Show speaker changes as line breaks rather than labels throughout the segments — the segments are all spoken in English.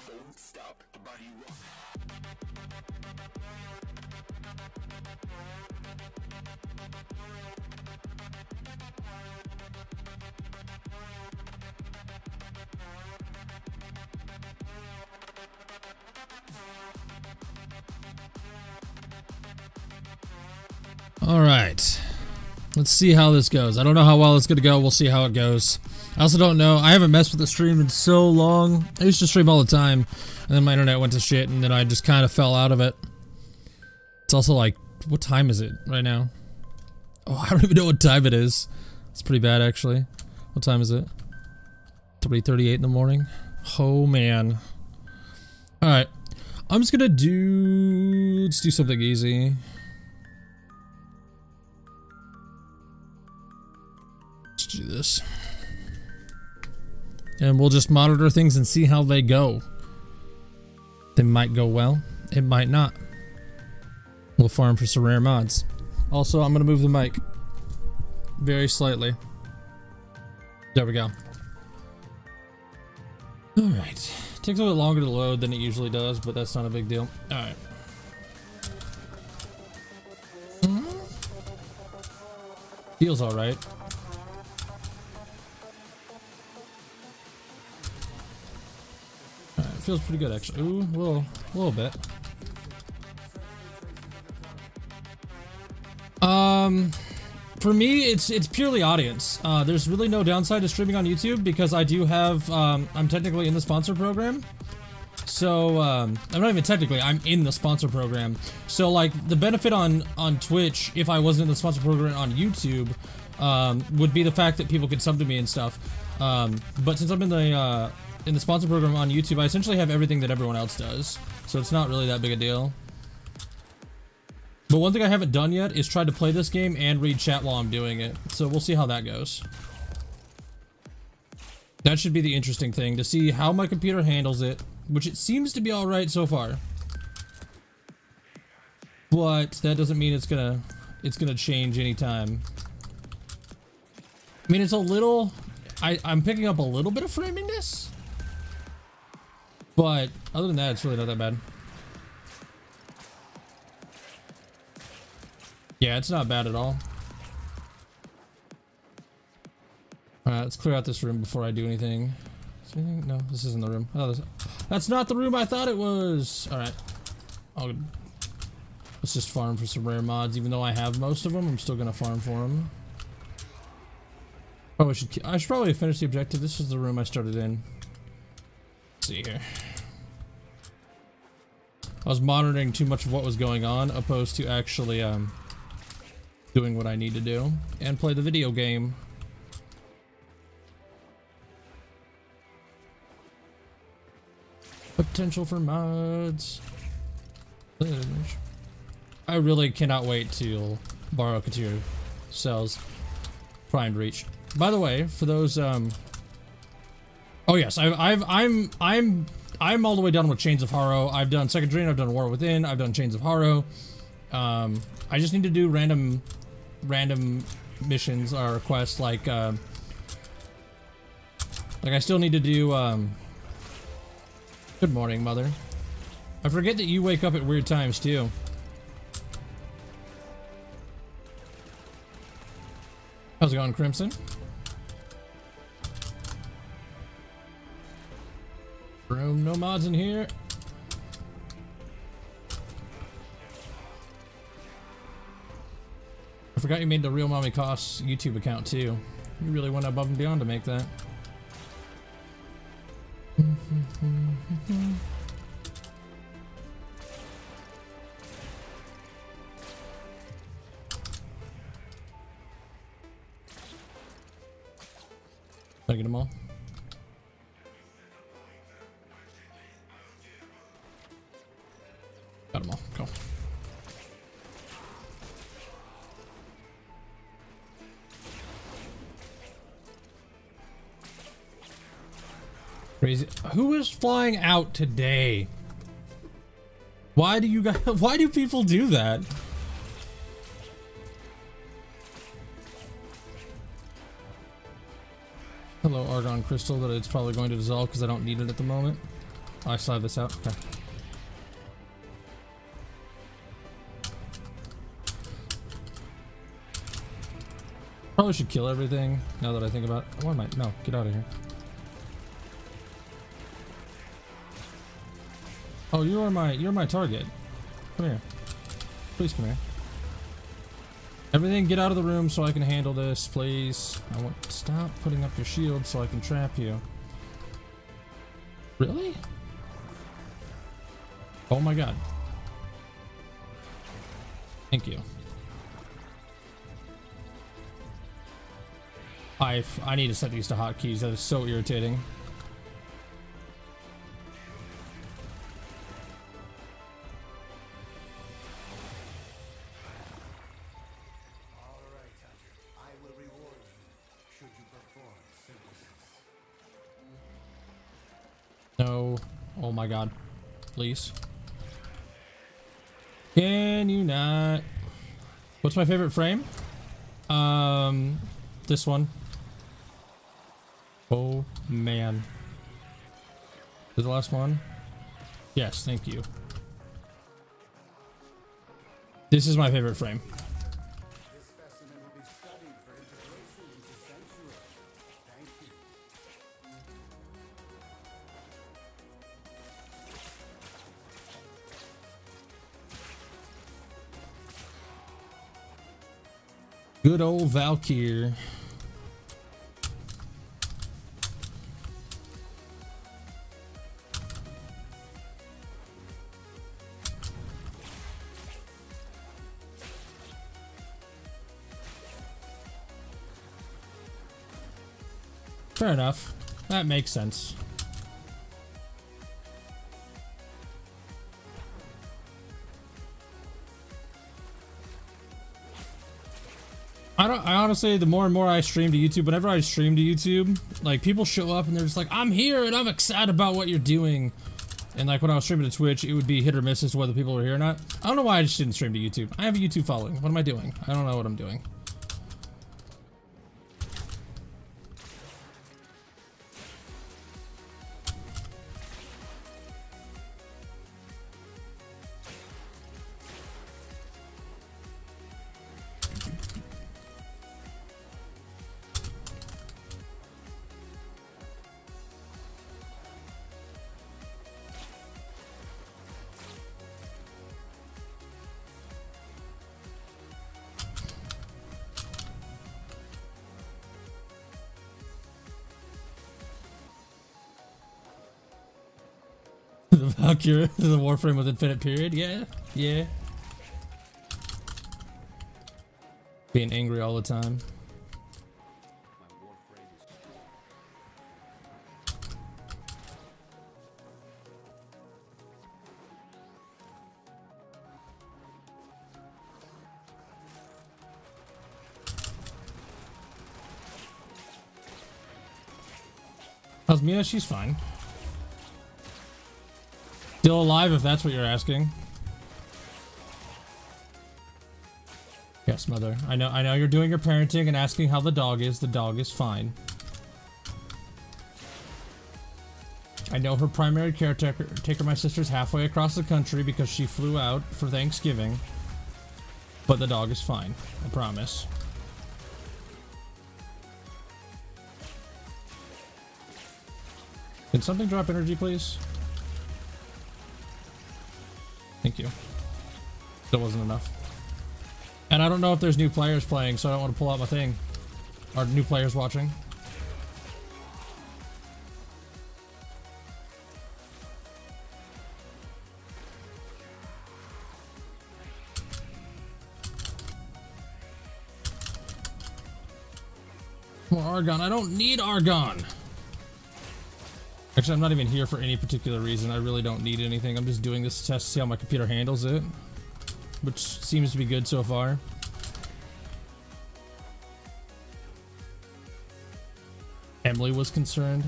Don't stop the body rock.
All right, let's see how this goes. I don't know how well it's gonna go. We'll see how it goes. I also don't know. I haven't messed with the stream in so long. I used to stream all the time, and then my internet went to shit, and then I just kind of fell out of it. It's also like, what time is it right now? Oh, I don't even know what time it is. It's pretty bad, actually. What time is it? 3:38 in the morning? Oh, man. Alright. I'm just gonna do... Let's do something easy. Let's do this. And we'll just monitor things and see how they go. They might go well. It might not. We'll farm for some rare mods. Also, I'm gonna move the mic very slightly. There we go. Alright. Takes a little longer to load than it usually does, but that's not a big deal. Alright. Feels alright. Alright, feels pretty good actually. Ooh, a little bit. For me, it's purely audience. There's really no downside to streaming on YouTube because I do have, I'm technically in the sponsor program. So, I'm not even technically, I'm in the sponsor program. So, like, the benefit on Twitch, if I wasn't in the sponsor program on YouTube, would be the fact that people could sub to me and stuff. But since I'm in the sponsor program on YouTube, I essentially have everything that everyone else does. So it's not really that big a deal. But one thing I haven't done yet is try to play this game and read chat while I'm doing it. So we'll see how that goes. That should be the interesting thing, to see how my computer handles it, which it seems to be alright so far. But that doesn't mean it's gonna change anytime. I mean, it's a little... I'm picking up a little bit of framiness. But other than that, it's really not that bad. Yeah, it's not bad at all. Alright, let's clear out this room before I do anything. Is anything? No, this isn't the room. Oh, that's not the room I thought it was! Alright. Let's just farm for some rare mods. Even though I have most of them, I'm still gonna farm for them. Oh, I should probably finish the objective. This is the room I started in. Let's see here. I was monitoring too much of what was going on, opposed to actually doing what I need to do and play the video game. Potential for mods. I really cannot wait to borrow Katir cells. Try and reach. By the way, for those oh yes, I'm all the way done with Chains of Horror. I've done Second Dream, I've done War Within, I've done Chains of Horror. I just need to do random missions or quests like I still need to do good morning, mother. I forget that you wake up at weird times too. How's it going, Crimson? Room, no mods in here. I forgot you made the Real Mommy Costs YouTube account too. You really went above and beyond to make that. Did I get them all? Got them all. Go. Crazy. Who is flying out today? Why do you guys? Why do people do that? Hello, Argon Crystal, that it's probably going to dissolve because I don't need it at the moment. Oh, I still have this out. Okay. Probably should kill everything now that I think about it. Why am I? No, get out of here. Oh, you're my target. Come here. Please come here. Everything get out of the room so I can handle this, please. I want to stop putting up your shield so I can trap you. Really? Oh my god. Thank you. I need to set these to hotkeys. That is so irritating. No. Oh my god. Please. Can you not? What's my favorite frame? This one. Oh man. Is the last one? Yes, thank you. This is my favorite frame. Good old Valkyr. Fair enough. That makes sense. I honestly, the more and more I stream to YouTube, whenever I stream to YouTube, like people show up and they're just like, I'm here and I'm excited about what you're doing. And like when I was streaming to Twitch, it would be hit or miss as to whether people were here or not. I don't know why I just didn't stream to YouTube. I have a YouTube following. What am I doing? I don't know what I'm doing. The Valkyrie, the Warframe with infinite period. Yeah, yeah. Being angry all the time. How's Mia? She's fine. Still alive, if that's what you're asking. Yes, mother. I know you're doing your parenting and asking how the dog is. The dog is fine. I know her primary caretaker, my sister's halfway across the country because she flew out for Thanksgiving. But the dog is fine. I promise. Can something drop energy, please? Thank you. Still wasn't enough. And I don't know if there's new players playing, so I don't want to pull out my thing. Or new players watching. More Argon. I don't need Argon! Actually, I'm not even here for any particular reason. I really don't need anything. I'm just doing this test to see how my computer handles it. Which seems to be good so far. Emily was concerned.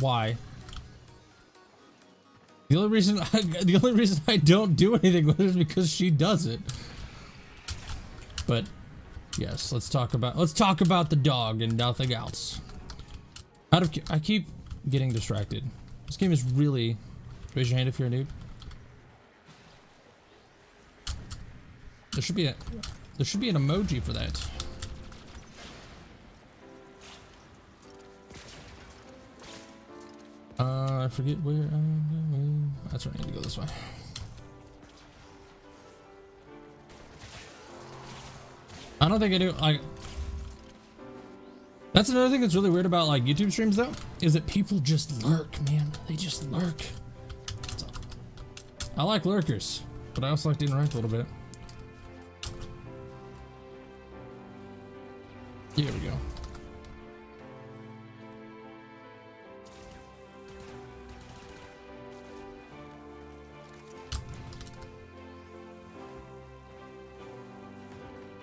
Why? The only reason I don't do anything with it is because she does it. But yes, let's talk about the dog and nothing else. I keep getting distracted. This game is really... Raise your hand if you're a noob. There should be an emoji for that. I forget where I'm going. That's right, I need to go this way. I don't think I do. That's another thing that's really weird about like YouTube streams though, is that people just lurk, man. They just lurk. I like lurkers, but I also like to interact a little bit. Here we go.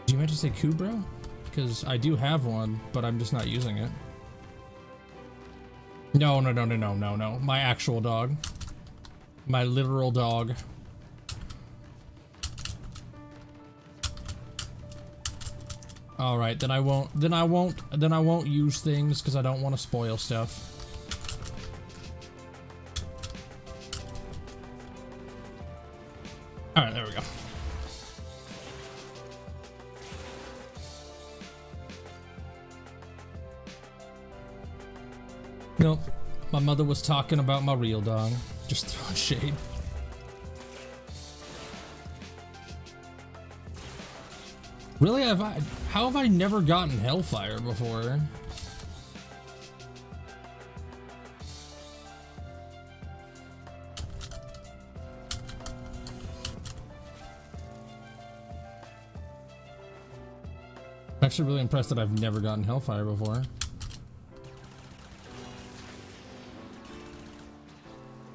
Do you meant to say Kubro? Because I do have one, but I'm just not using it. No. My actual dog. My literal dog. All right, then I won't use things because I don't want to spoil stuff. All right, there we go. Nope. My mother was talking about my real dog. Just throwing shade. Really? How have I never gotten Hellfire before? I'm actually really impressed that I've never gotten Hellfire before.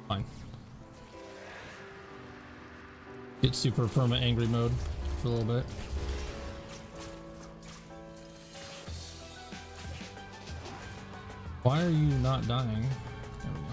Fine. Get super perma angry mode for a little bit. Why are you not dying? There we go.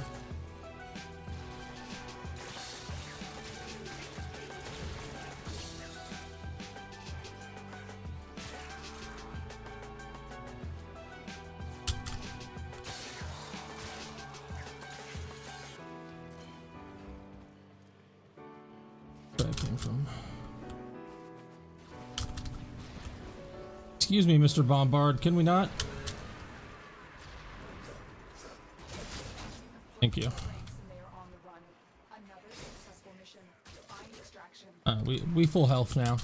Where that came from. Excuse me, Mr. Bombard, can we not? Thank you. We full health now.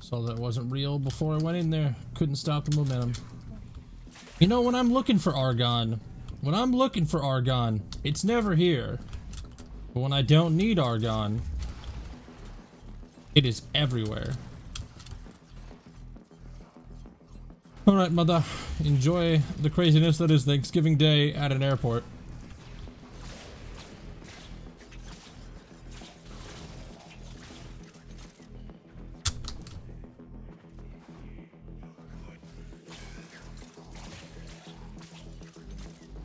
Saw that it wasn't real before I went in there. Couldn't stop the momentum. You know, when I'm looking for argon, it's never here. But when I don't need argon, it is everywhere. Alright, mother. Enjoy the craziness that is Thanksgiving Day at an airport.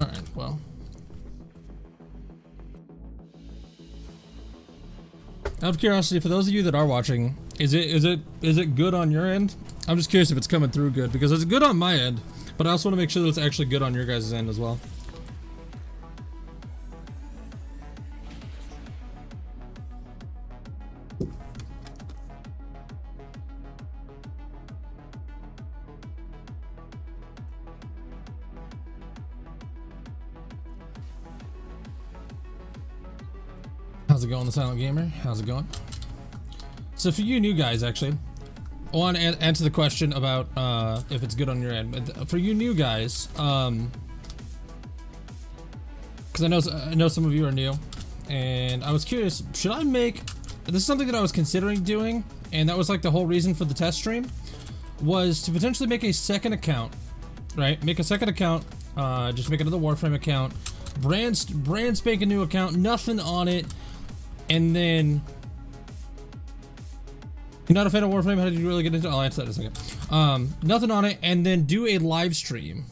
Alright, well. Out of curiosity, for those of you that are watching, is it good on your end? I'm just curious if it's coming through good, because it's good on my end, but I also want to make sure that it's actually good on your guys' end as well. How's it going, the Silent Gamer? How's it going? So for you new guys, actually, I want to answer the question about if it's good on your end. But for you new guys, because I know some of you are new, and I was curious, should I make, this is something that I was considering doing, and that was like the whole reason for the test stream, was to potentially make a second account, right? Make a second account, just make another Warframe account, brand spanking new account, nothing on it, and then, you're not a fan of Warframe? How did you really get into it? I'll answer that in a second. Nothing on it, and then do a live stream.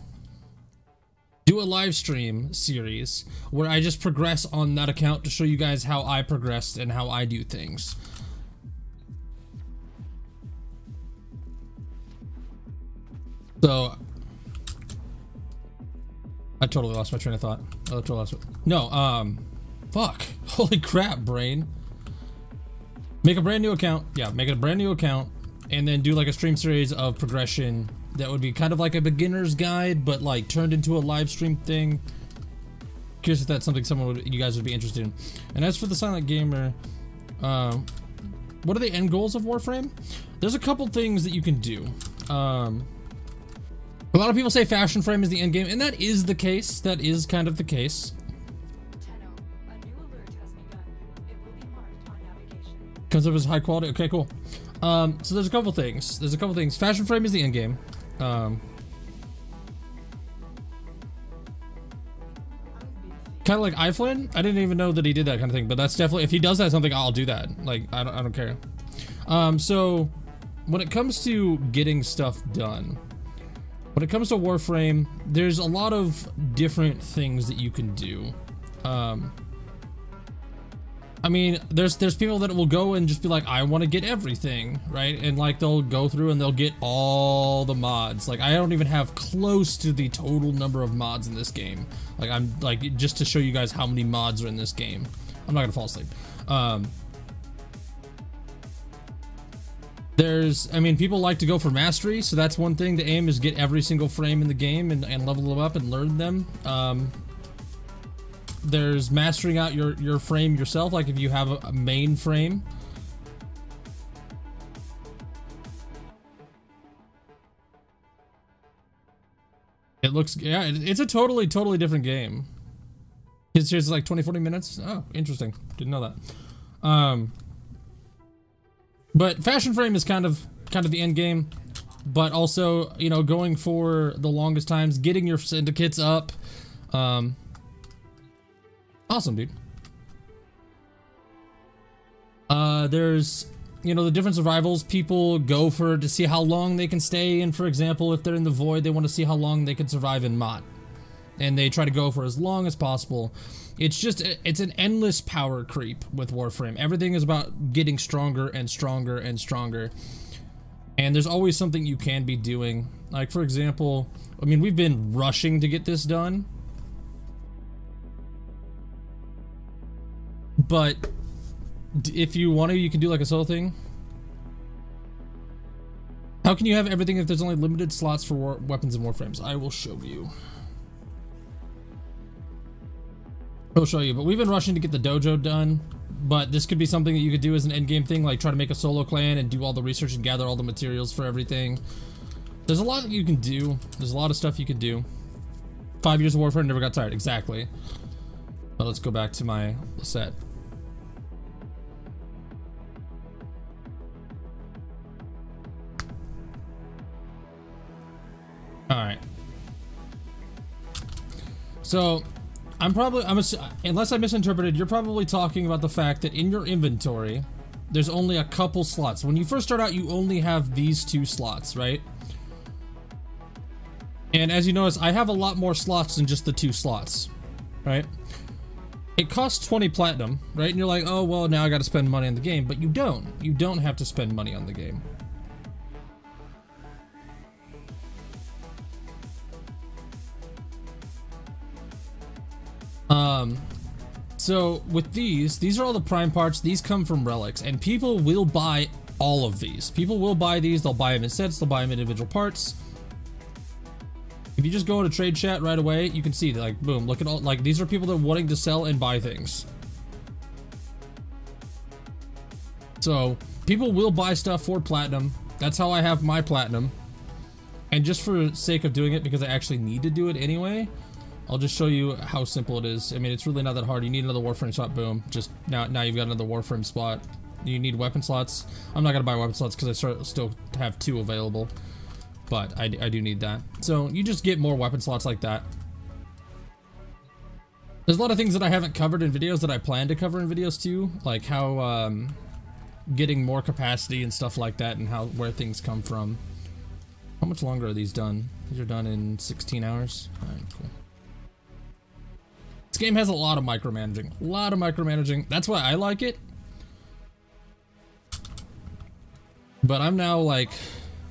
Do a live stream series where I just progress on that account to show you guys how I progressed and how I do things. So, I totally lost my train of thought. I totally lost it. No, fuck. Holy crap, brain. Make a brand new account. Yeah, make a brand new account, and then do like a stream series of progression that would be kind of like a beginner's guide, but like turned into a live stream thing. Curious if that's something you guys would be interested in. And as for the Silent Gamer, what are the end goals of Warframe? There's a couple things that you can do. A lot of people say Fashion Frame is the end game, and that is the case. That is kind of the case. Comes up as high quality. Okay, cool. So there's a couple things. Fashion Frame is the end game. Kind of like iFlynn. I didn't even know that he did that kind of thing, but that's definitely, if he does that something, I'll do that. Like I don't care. So when it comes to getting stuff done, when it comes to Warframe, there's a lot of different things that you can do. I mean, there's people that will go and just be like, I want to get everything, right? And like they'll go through and they'll get all the mods. Like I don't even have close to the total number of mods in this game. Like I'm like, just to show you guys how many mods are in this game. I'm not gonna fall asleep. I mean, people like to go for mastery, so that's one thing. The aim is get every single frame in the game and level them up and learn them. There's mastering out your frame yourself, like if you have a main frame. It looks, yeah, it's a totally different game. It's like 20-40 minutes. Oh, interesting. Didn't know that. But Fashion Frame is kind of the end game, but also, you know, going for the longest times, getting your syndicates up. Awesome, dude. There's, you know, the different survivals people go for to see how long they can stay in. For example, if they're in the void, they want to see how long they can survive in Mott, and they try to go for as long as possible. It's just, it's an endless power creep with Warframe. Everything is about getting stronger and stronger and stronger, and there's always something you can be doing. Like, for example, I mean, we've been rushing to get this done, but if you want to, you can do like a solo thing. How can you have everything if there's only limited slots for weapons and Warframes? I will show you. I'll show you, but we've been rushing to get the dojo done But this could be something that you could do as an endgame thing, like try to make a solo clan and do all the research and gather all the materials for everything. There's a lot that you can do. There's a lot of stuff you could do. 5 years of Warframe, never got tired. Exactly. But let's go back to my set. Alright. So, unless I misinterpreted, you're probably talking about the fact that in your inventory, there's only a couple slots. When you first start out, you only have these 2 slots, right? And as you notice, I have a lot more slots than just the 2 slots, right? It costs 20 platinum, right? And you're like, oh, well, now I gotta spend money on the game, but you don't. You don't have to spend money on the game. So with these are all the prime parts. These come from relics, and people will buy all of these. People will buy these. They'll buy them in sets. They'll buy them in individual parts. If you just go into trade chat right away, you can see, like, boom, look at all, like, these are people that are wanting to sell and buy things. So people will buy stuff for platinum. That's how I have my platinum. And just for sake of doing it, because I actually need to do it anyway, I'll just show you how simple it is. I mean, it's really not that hard. You need another Warframe slot, boom. Just now you've got another Warframe slot. You need weapon slots. I'm not gonna buy weapon slots because I still have 2 available, but I do need that. So you just get more weapon slots like that. There's a lot of things that I haven't covered in videos that I plan to cover in videos too, like how getting more capacity and stuff like that, and where things come from. How much longer are these done? These are done in 16 hours. All right, cool. This game has a lot of micromanaging. A lot of micromanaging. That's why I like it. But I'm now like,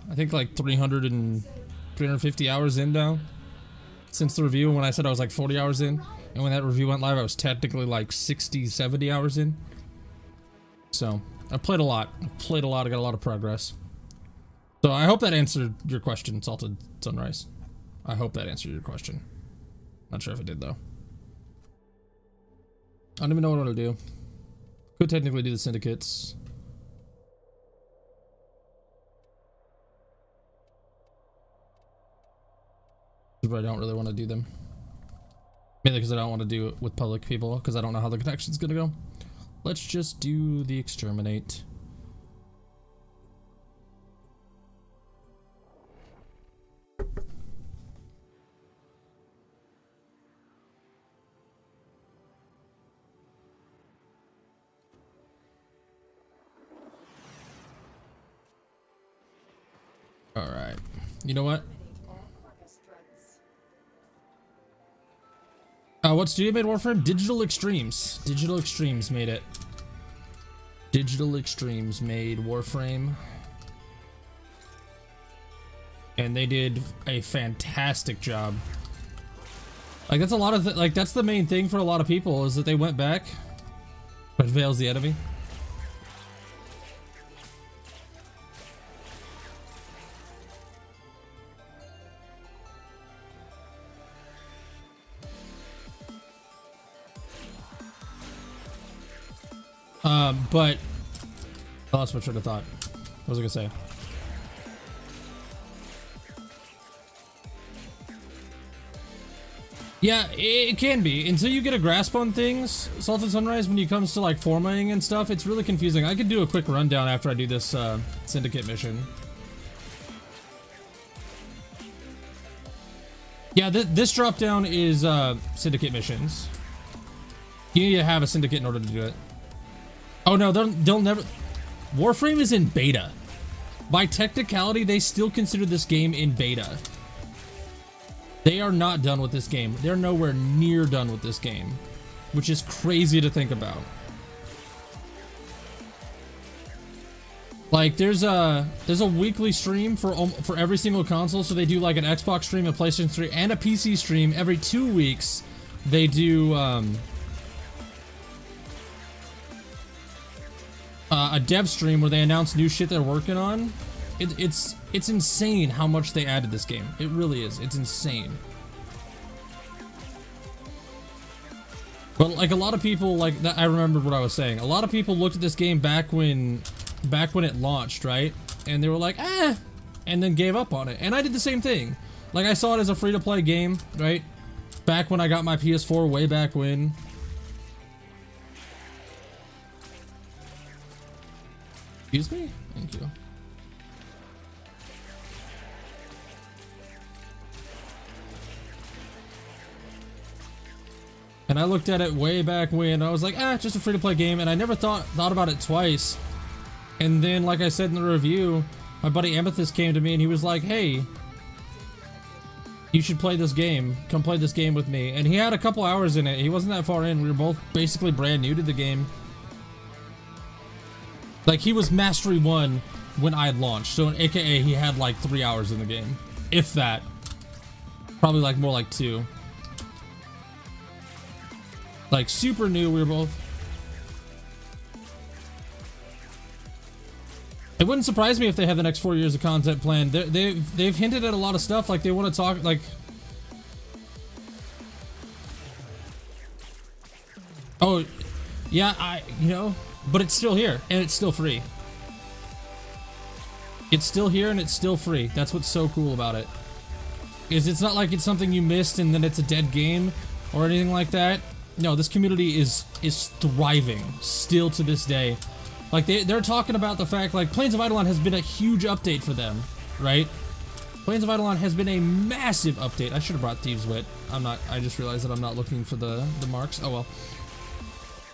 I think like 350 hours in now. Since the review, when I said I was like 40 hours in. And when that review went live, I was technically like 60, 70 hours in. So, I played a lot. I got a lot of progress. So I hope that answered your question, Salted Sunrise. I hope that answered your question. Not sure if it did though. I don't even know what to do. Could technically do the syndicates. But I don't really want to do them. Mainly because I don't want to do it with public people, because I don't know how the connection's gonna go. Let's just do the exterminate. Alright. You know what? What studio made Warframe? Digital Extremes. Digital Extremes made it. Digital Extremes made Warframe. And they did a fantastic job. Like, that's a lot of, like, that's the main thing for a lot of people, is that they went back. But veils the enemy. But I lost my train of thought. What was I gonna say? Yeah, it can be. Until you get a grasp on things, Salted Sunrise, when it comes to like formatting and stuff, it's really confusing. I could do a quick rundown after I do this syndicate mission. Yeah, this drop down is syndicate missions. You need to have a syndicate in order to do it. Oh no, they'll never... Warframe is in beta. By technicality, they still consider this game in beta. They are not done with this game. They're nowhere near done with this game, which is crazy to think about. Like, there's a weekly stream for every single console, so they do like an Xbox stream, a PlayStation stream, and a PC stream. Every 2 weeks, they do a dev stream where they announce new shit they're working on. It's insane how much they added this game. It really is. It's insane. But like a lot of people, like that, I remembered what I was saying. A lot of people looked at this game back when it launched, right? And they were like, eh, and then gave up on it. And I did the same thing. Like I saw it as a free-to-play game, right? Back when I got my PS4, way back when. Excuse me? Thank you. And I looked at it way back when I was like, just a free-to-play game, and I never thought about it twice. And then, like I said in the review, my buddy Amethyst came to me and he was like, hey, you should play this game. Come play this game with me. And he had a couple hours in it. He wasn't that far in. We were both basically brand new to the game. Like, he was Mastery 1 when I had launched. So, in AKA, he had like 3 hours in the game. If that. Probably like more like 2. Like, super new, we were both. It wouldn't surprise me if they have the next 4 years of content planned. They've hinted at a lot of stuff, like they want to talk, like... Oh, yeah, you know, but it's still here, and it's still free. It's still here, and it's still free. That's what's so cool about it. Is it's not like it's something you missed and then it's a dead game, or anything like that. No, this community is thriving still to this day. Like they're talking about the fact like Plains of Eidolon has been a huge update for them, right? Plains of Eidolon has been a massive update. I should have brought Thieves Wit. I just realized that I'm not looking for the marks. Oh well.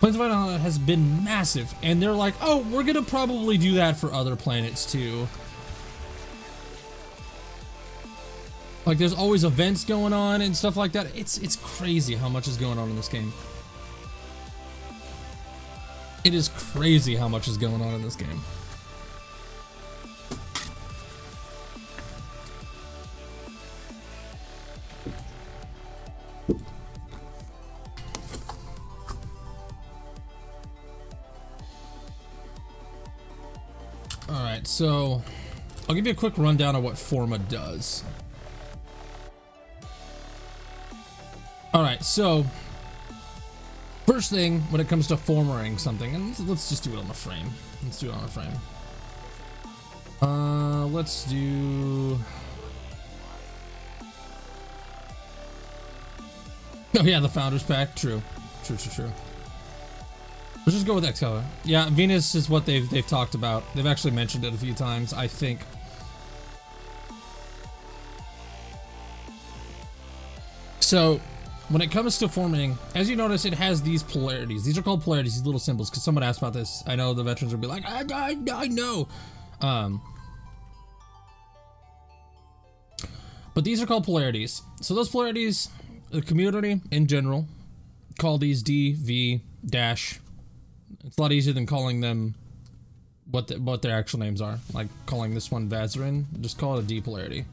Plains of Eidolon has been massive, and they're like, oh, we're gonna probably do that for other planets too. Like there's always events going on and stuff like that. It's crazy how much is going on in this game. It is crazy how much is going on in this game. Alright, so I'll give you a quick rundown of what Forma does. Alright, so first thing when it comes to formering something, and let's just do it on a frame. Let's do it on a frame. Let's do... Oh yeah, the Founders Pack. True. True. Let's just go with Excalibur. Yeah, Venus is what they've talked about. They've actually mentioned it a few times, I think. So, when it comes to forming, as you notice, it has these polarities. These are called polarities, these little symbols, because someone asked about this. I know the veterans will be like, I know. But these are called polarities. So those polarities, the community in general, call these D, V, dash. It's a lot easier than calling them what their actual names are. Like calling this one Vazarin, just call it a D polarity.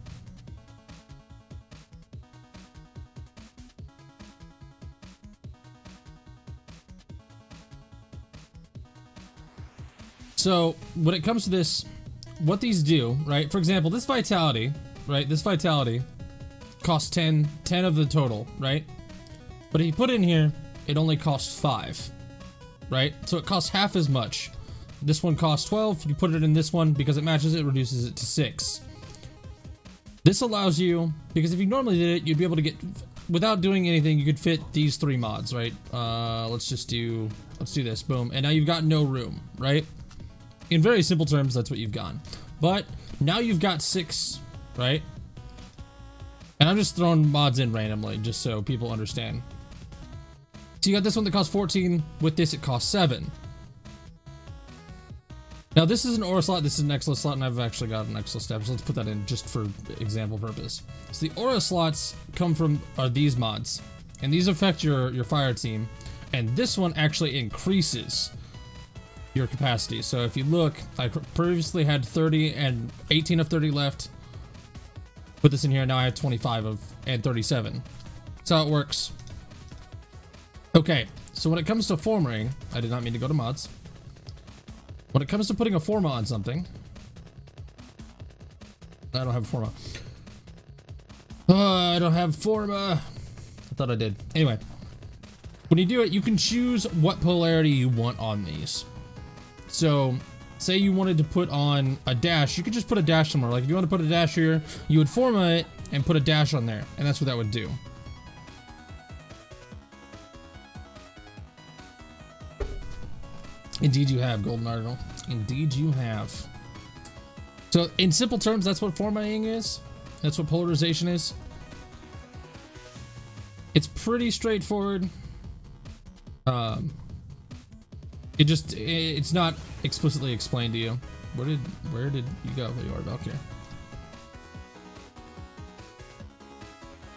So when it comes to this, what these do, right? For example, this vitality, right? This vitality costs 10 of the total, right? But if you put it in here, it only costs 5, right? So it costs half as much. This one costs 12. You put it in this one because it matches it, reduces it to 6. This allows you, because if you normally did it, you'd be able to get, without doing anything, you could fit these 3 mods, right? Let's do this, boom. And now you've got no room, right? In very simple terms, that's what you've got. But now you've got 6, right? And I'm just throwing mods in randomly, just so people understand. So you got this one that costs 14. With this, it costs 7. Now this is an aura slot, this is an Excellence slot, and I've actually got an Excellence step, so let's put that in just for example purpose. So the aura slots are these mods, and these affect your fire team, and this one actually increases your capacity. So if you look, I previously had 30 and 18 of 30 left. Put this in here, now I have 25 and 37. That's how it works. Okay, so when it comes to forming, I did not mean to go to mods. When it comes to putting a forma on something, I don't have a forma. I don't have forma. I thought I did. Anyway, When you do it, you can choose what polarity you want on these. So say you wanted to put on a dash, you could just put a dash somewhere. Like if you want to put a dash here, you would forma it and put a dash on there, and that's what that would do. Indeed you have, Golden Article. Indeed you have. So in simple terms, that's what formatting is. That's what polarization is. It's pretty straightforward. It's not explicitly explained to you. Where did you go? There you are, Valkyrie.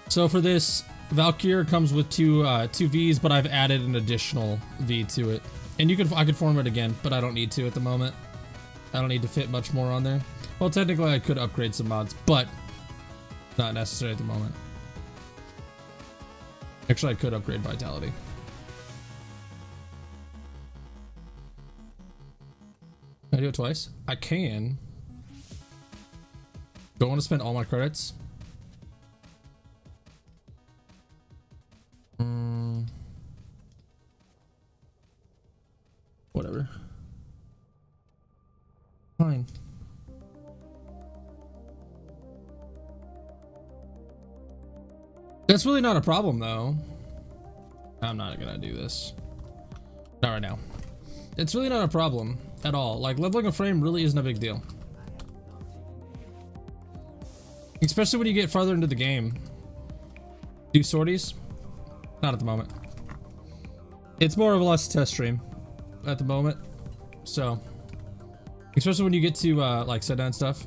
So for this, Valkyrie comes with two V's, but I've added an additional V to it. And I could form it again, but I don't need to at the moment. I don't need to fit much more on there. Well, technically I could upgrade some mods, but not necessary at the moment. Actually, I could upgrade Vitality. Can I do it twice? I can. Don't want to spend all my credits. Whatever. Fine. That's really not a problem, though. I'm not gonna do this. Not right now. It's really not a problem at all. Like, leveling a frame really isn't a big deal. Especially when you get farther into the game. Do sorties? Not at the moment. It's more of a less test stream at the moment. So, especially when you get to, like, set down stuff.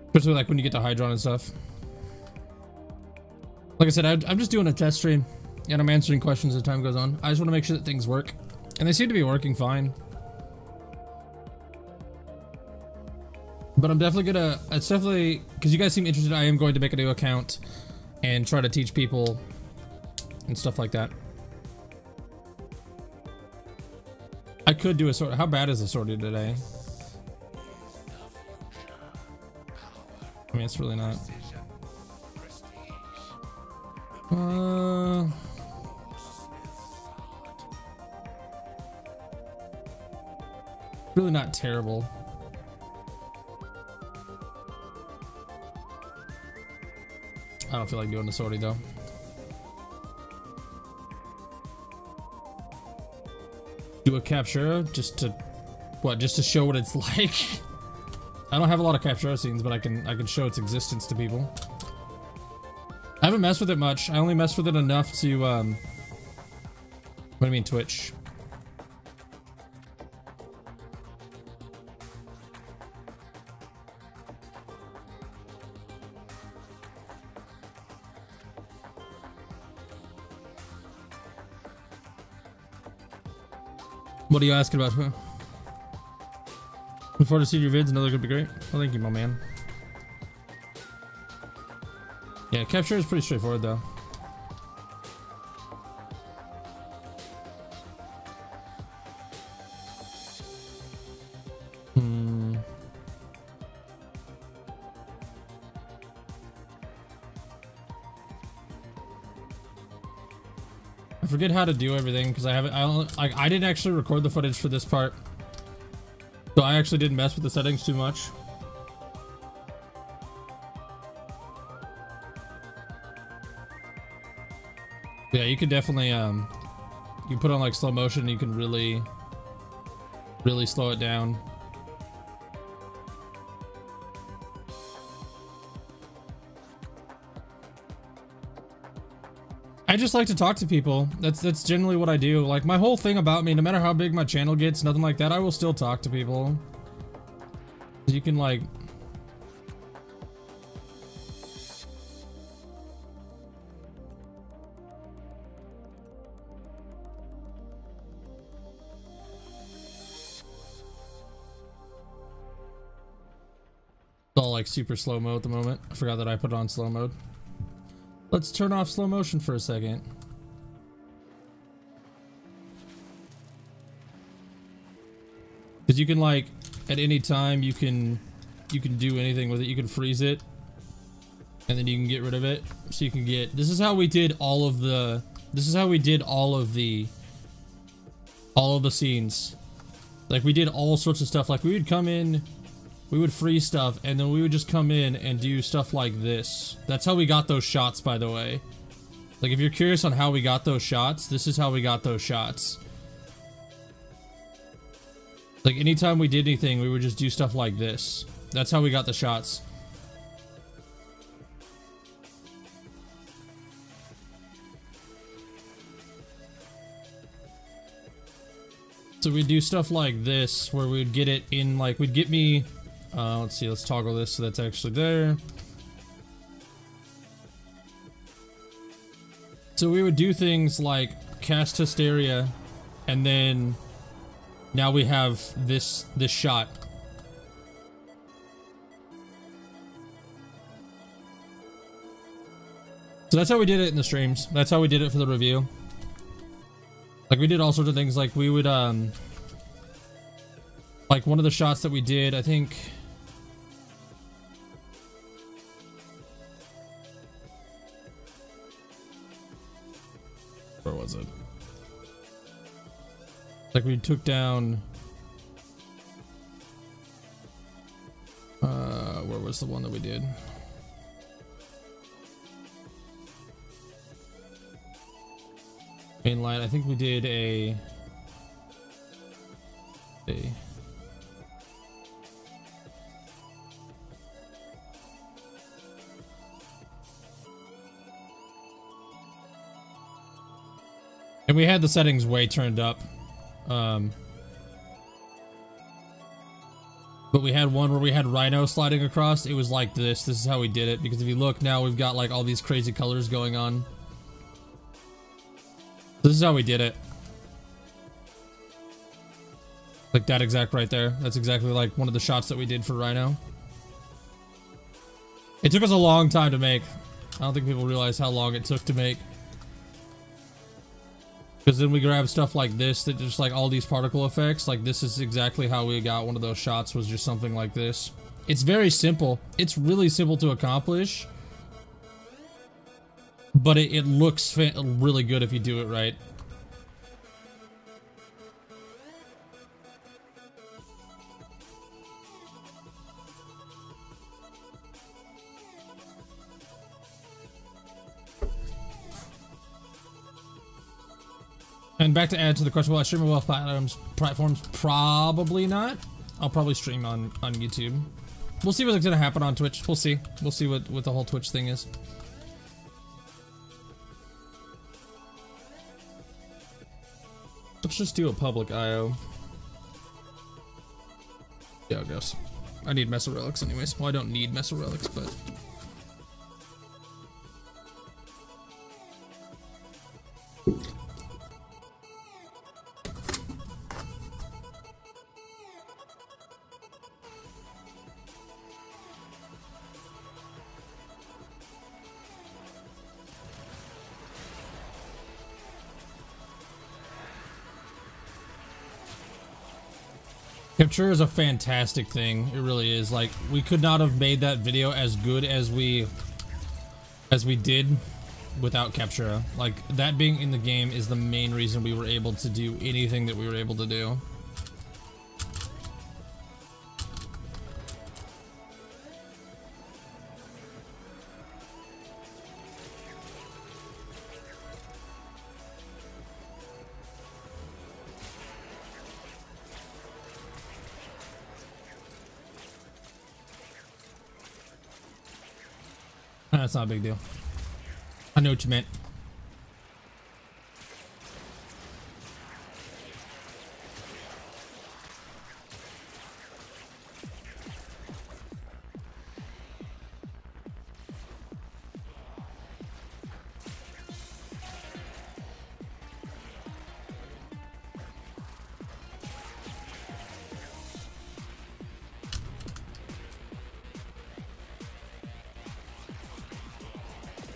Especially like when you get to Hydron and stuff. Like I said, I'm just doing a test stream and I'm answering questions as time goes on. I just want to make sure that things work, and they seem to be working fine. But I'm definitely gonna, it's definitely, because you guys seem interested, I am going to make a new account and try to teach people and stuff like that. I could do a sort. How bad is the sortie today? I mean, it's really not. Really not terrible. I don't feel like doing the sortie though. Do a captura just to, what? Just to show what it's like. I don't have a lot of captura scenes, but I can show its existence to people. I haven't messed with it much. I only messed with it enough to what do you mean Twitch? What are you asking about? Look forward to seeing your vids. Another could be great. Well, thank you, my man. Yeah, capture is pretty straightforward, though. I forget how to do everything because I didn't actually record the footage for this part, so I actually didn't mess with the settings too much. Yeah, you could definitely you put on like slow motion, you can really slow it down. I just like to talk to people. That's generally what I do. Like, my whole thing about me, no matter how big my channel gets, nothing like that, I will still talk to people. You can like it's all like super slow-mo at the moment. I forgot that I put it on slow mode. Let's turn off slow motion for a second. Because you can like, at any time you can do anything with it. You can freeze it. and then you can get rid of it. So you can get, this is how we did all of the, all of the scenes. Like we did all sorts of stuff. Like we would come in, we would freeze stuff, and then we would just come in and do stuff like this. That's how we got those shots, by the way. Like if you're curious on how we got those shots, this is how we got those shots. Like anytime we did anything, we would just do stuff like this. That's how we got the shots. So we'd do stuff like this, where we'd get it in, like, we'd get me, let's see, let's toggle this so that's actually there. So we would do things like cast hysteria, and then now we have this shot. So that's how we did it in the streams. That's how we did it for the review. Like we did all sorts of things. Like we would like one of the shots that we did, I think, where was it? Like we took down, where was the one that we did? Mainline, I think we did a and we had the settings way turned up. But we had one where we had Rhino sliding across. It was like this. This is how we did it, because if you look now, we've got like all these crazy colors going on. This is how we did it. Like that exact right there. That's exactly like one of the shots that we did for Rhino. It took us a long time to make. I don't think people realize how long it took to make. Because then we grab stuff like this, that just like all these particle effects. Like this is exactly how we got one of those shots, was just something like this. It's very simple. It's really simple to accomplish. But it looks really good if you do it right. And back to add to the question, will I stream on both platforms? Probably not. I'll probably stream on YouTube. We'll see what's gonna happen on Twitch. We'll see. We'll see what the whole Twitch thing is. Let's just do a public IO. Yeah, I guess. I need Meso Relics anyways. Well, I don't need Meso Relics, but... Capture is a fantastic thing. It really is. Like, we could not have made that video as good as we did without Capture. Like, that being in the game is the main reason we were able to do anything that we were able to do. That's not a big deal. I know what you meant.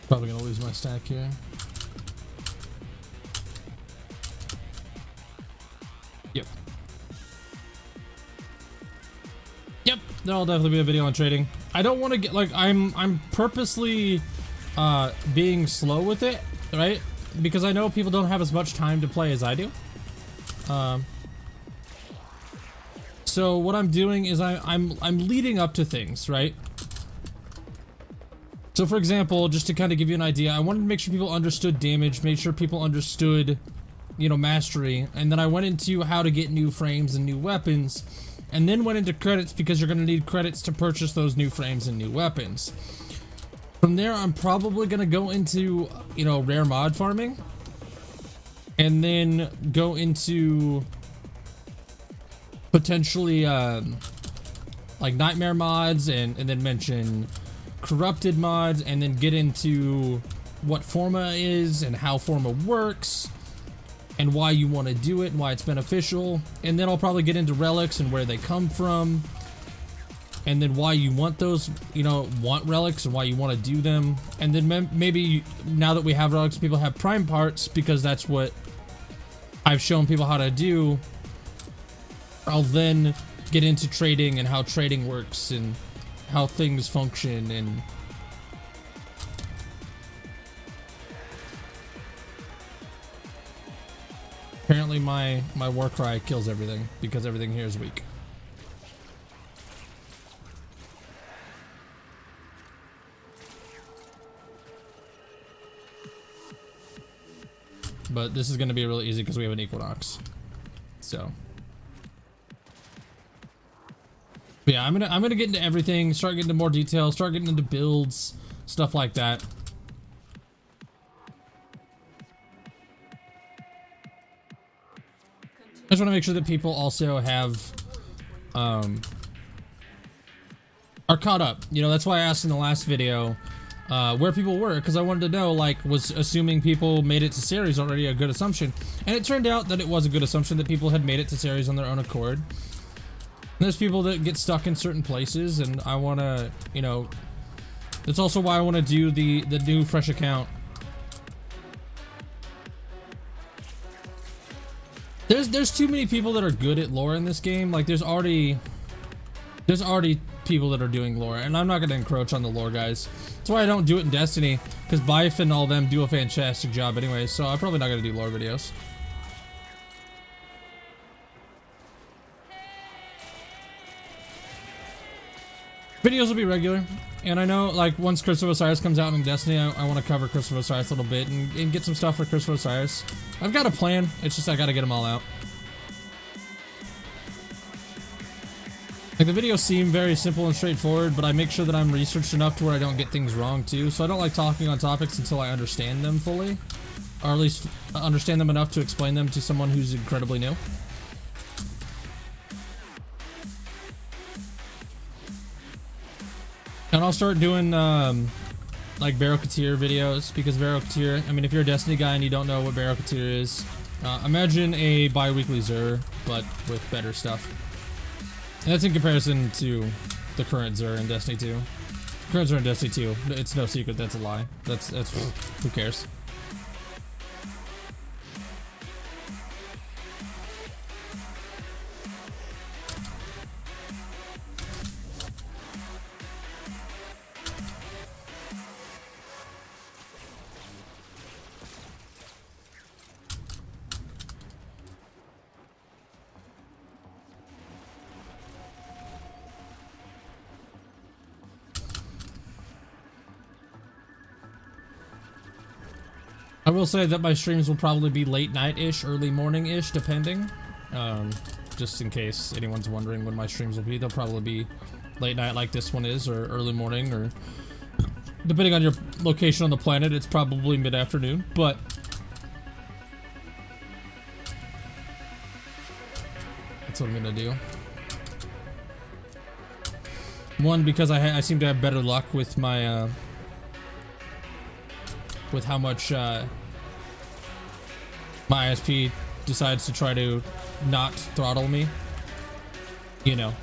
Probably gonna lose my stack here. Yep. Yep, there'll definitely be a video on trading. I don't want to get like I'm purposely being slow with it, right? Because I know people don't have as much time to play as I do. So what I'm doing is I'm leading up to things, right? So for example, just to kind of give you an idea, I wanted to make sure people understood damage, make sure people understood, you know, mastery, and then I went into how to get new frames and new weapons, and then went into credits because you're going to need credits to purchase those new frames and new weapons. From there, I'm probably going to go into, you know, rare mod farming, and then go into potentially like nightmare mods, and then mention corrupted mods, and then get into what Forma is and how Forma works and why you want to do it and why it's beneficial. And then I'll probably get into relics and where they come from, and then why you want those, you know, want relics and why you want to do them. And then maybe now that we have relics, people have prime parts, because that's what I've shown people how to do. I'll then get into trading and how trading works and how things function. And apparently my war cry kills everything because everything here is weak. But this is going to be really easy because we have an Equinox. So but yeah, I'm gonna get into everything, start getting into more details, start getting into builds, stuff like that. I just want to make sure that people also have are caught up. You know, that's why I asked in the last video where people were, because I wanted to know, like, was assuming people made it to series already a good assumption? And it turned out that it was a good assumption that people had made it to series on their own accord. And there's people that get stuck in certain places, and I want to, you know, that's also why I want to do the new fresh account. There's too many people that are good at lore in this game. Like there's already people that are doing lore, and I'm not going to encroach on the lore guys. That's why I don't do it in Destiny, because Bife and all them do a fantastic job anyway, so I'm probably not going to do lore videos. Videos will be regular, and I know, like, once Curse of Osiris comes out in Destiny, I want to cover Curse of Osiris a little bit and get some stuff for Curse of Osiris. I've got a plan, it's just I gotta get them all out. Like, the videos seem very simple and straightforward, but I make sure that I'm researched enough to where I don't get things wrong, too. So I don't like talking on topics until I understand them fully, or at least understand them enough to explain them to someone who's incredibly new. And I'll start doing, like, Barrow-Katir videos, because Barrow-Katir, I mean, if you're a Destiny guy and you don't know what Barrow-Katir is, imagine a bi-weekly Xur, but with better stuff. And that's in comparison to the current Xur in Destiny 2. Current Xur in Destiny 2, it's no secret that's a lie. That's who cares? I will say that my streams will probably be late night-ish, early morning-ish, depending. Just in case anyone's wondering when my streams will be, they'll probably be late night like this one is, or early morning, or depending on your location on the planet, it's probably mid-afternoon, but that's what I'm gonna do. One, because I seem to have better luck with my, with how much my ISP decides to try to not throttle me, you know,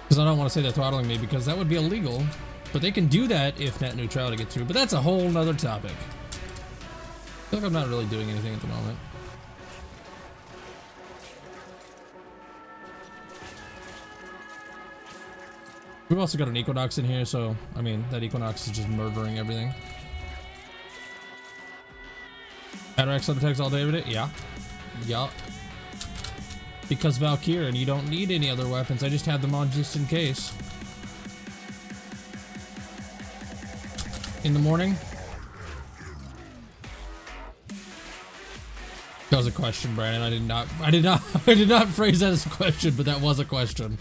because I don't want to say they're throttling me, because that would be illegal, but they can do that if net neutrality gets through, but that's a whole nother topic. I feel like I'm not really doing anything at the moment. We've also got an Equinox in here, so, I mean, that Equinox is just murdering everything. Cataract sub attacks all day, every day? Yeah. Yeah. Because Valkyrie, and you don't need any other weapons. I just had them on just in case. In the morning? That was a question, Brandon. I did not phrase that as a question, but that was a question.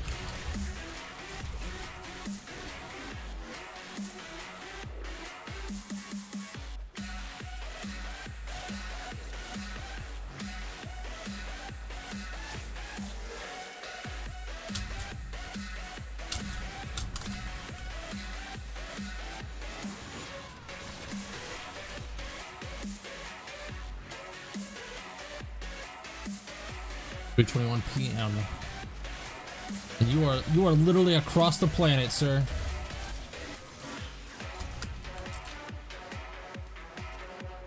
Three 21 p.m. And you are literally across the planet, sir.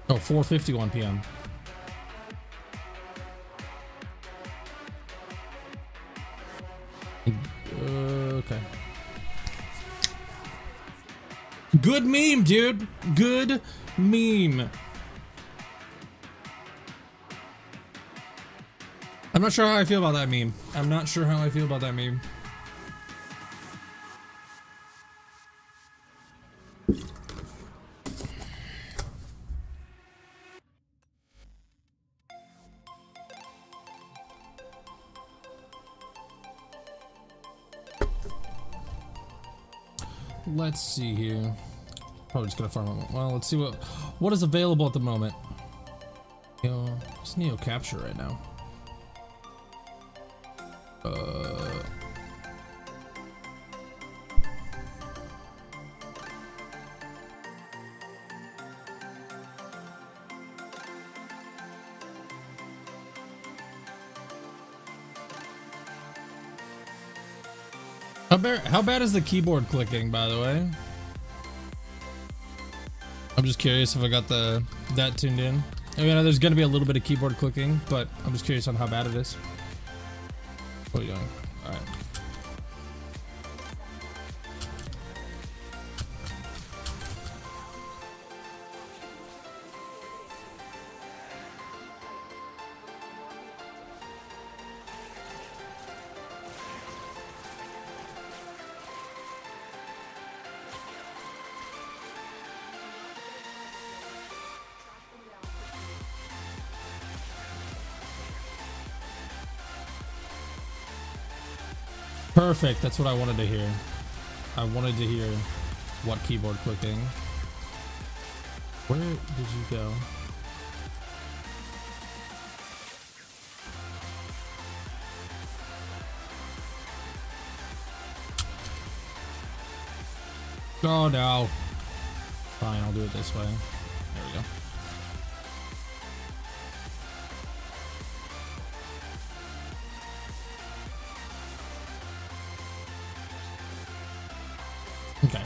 Oh, 4:51 p.m. Okay. Good meme, dude. Good meme. I'm not sure how I feel about that meme. I'm not sure how I feel about that meme. Let's see here. Probably just gonna farm it. Well, let's see what is available at the moment. It's Neo Capture right now. How bad is the keyboard clicking, by the way? I'm just curious if I got that tuned in. I mean, there's gonna be a little bit of keyboard clicking, but I'm just curious on how bad it is. What are you doing? All right. Perfect, that's what I wanted to hear. I wanted to hear what keyboard clicking. Where did you go? Oh no. Fine, I'll do it this way. There we go. Okay.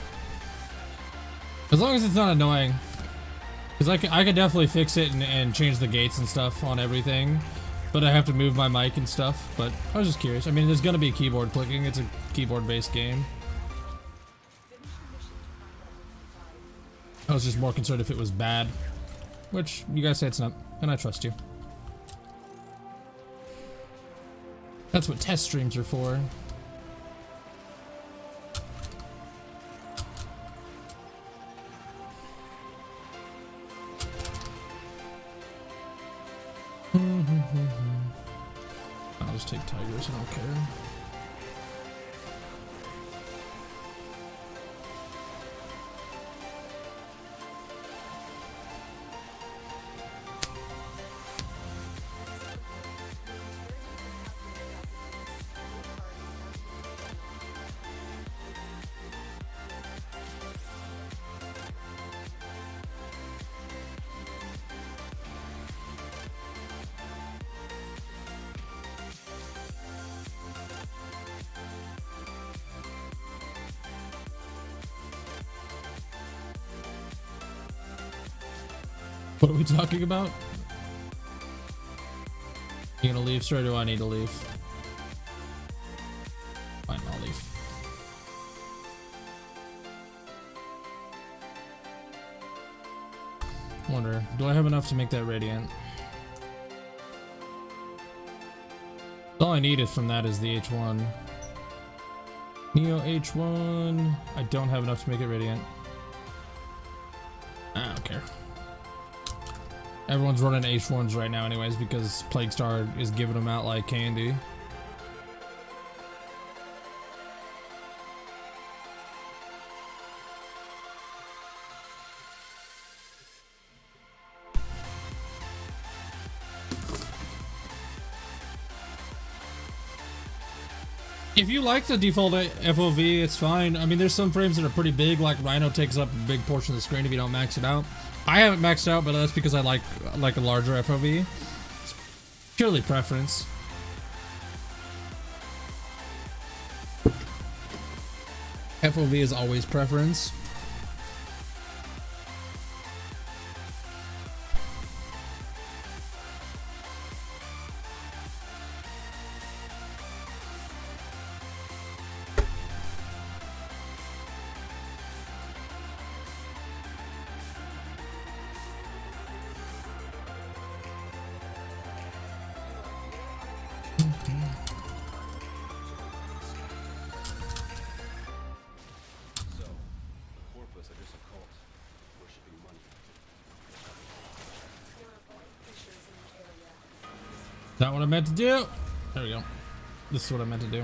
As long as it's not annoying. Because I could definitely fix it and change the gates and stuff on everything. But I have to move my mic and stuff. But I was just curious. I mean, there's going to be keyboard clicking. It's a keyboard-based game. I was just more concerned if it was bad. Which, you guys say it's not. And I trust you. That's what test streams are for. I'll just take tigers, I don't care. What are we talking about? You gonna leave, sir, or do I need to leave? Fine, I'll leave. Wonder, do I have enough to make that radiant? All I needed from that is the H1. Neo H1. I don't have enough to make it radiant. I don't care. Everyone's running H1s right now anyways because Plague Star is giving them out like candy. If you like the default FOV, it's fine. I mean, there's some frames that are pretty big, like Rhino takes up a big portion of the screen if you don't max it out. I haven't maxed out, but that's because I like a larger FOV. It's purely preference. FOV is always preference. Not what I meant to do. There we go. This is what I meant to do.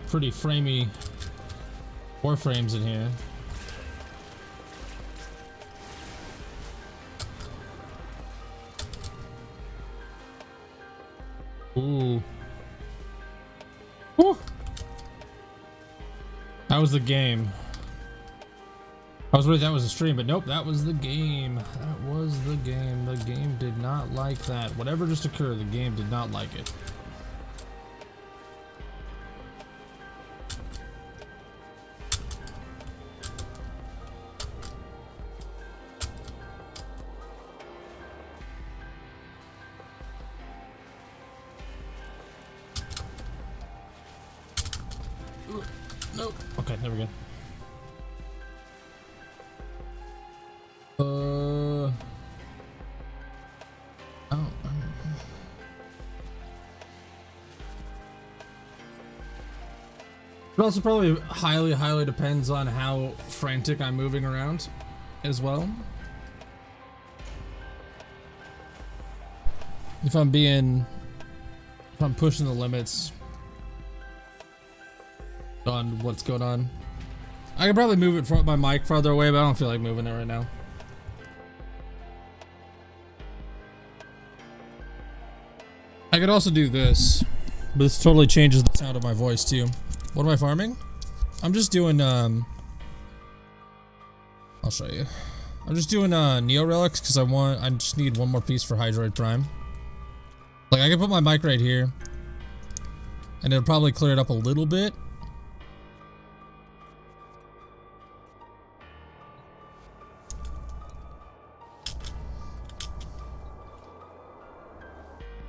Pretty framey Warframes in here. Ooh. Woo. That was the game. I was worried that was a stream, but nope, that was the game. That was the game. The game did not like that. Whatever just occurred, the game did not like it. Nope. Okay, there we go. It also probably highly depends on how frantic I'm moving around as well. If I'm pushing the limits on what's going on. I could probably move it from my mic farther away, but I don't feel like moving it right now. I could also do this, but this totally changes the sound of my voice too. What am I farming? I'm just doing I'll show you. I'm just doing Neo Relics because I just need one more piece for Hydroid Prime. Like I can put my mic right here and it'll probably clear it up a little bit.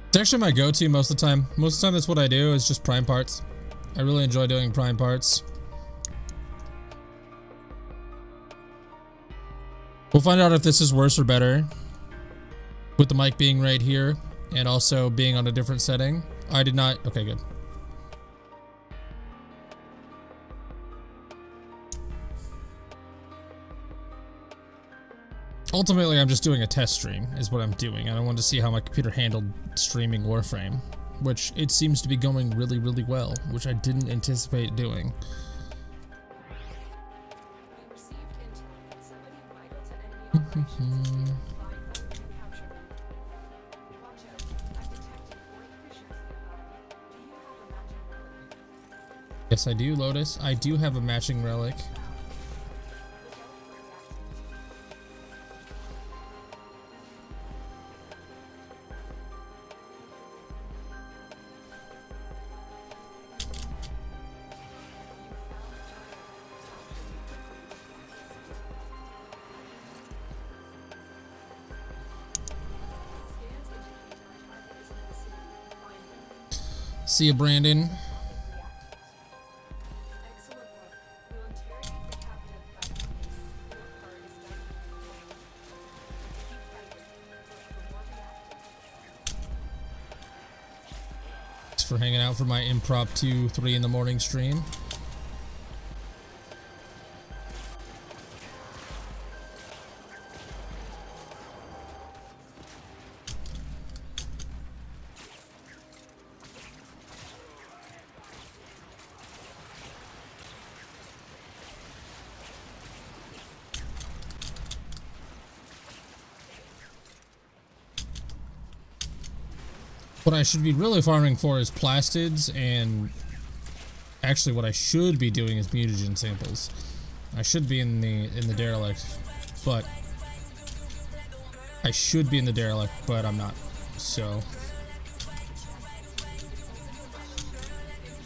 It's actually my go-to most of the time. Most of the time that's what I do is just prime parts. I really enjoy doing prime parts. We'll find out if this is worse or better with the mic being right here and also being on a different setting. I did not. Okay, good. ultimately, I'm just doing a test stream, is what I'm doing. And I wanted to see how my computer handled streaming Warframe, which it seems to be going really, really well, which I didn't anticipate doing. Yes, I do, Lotus. I do have a matching relic. See you, Brandon. Thanks for hanging out for my impromptu 3 in the morning stream. What I should be really farming for is plastids, and actually what I should be doing is mutagen samples. I should be in the derelict, but I should be in the derelict, but I'm not. So,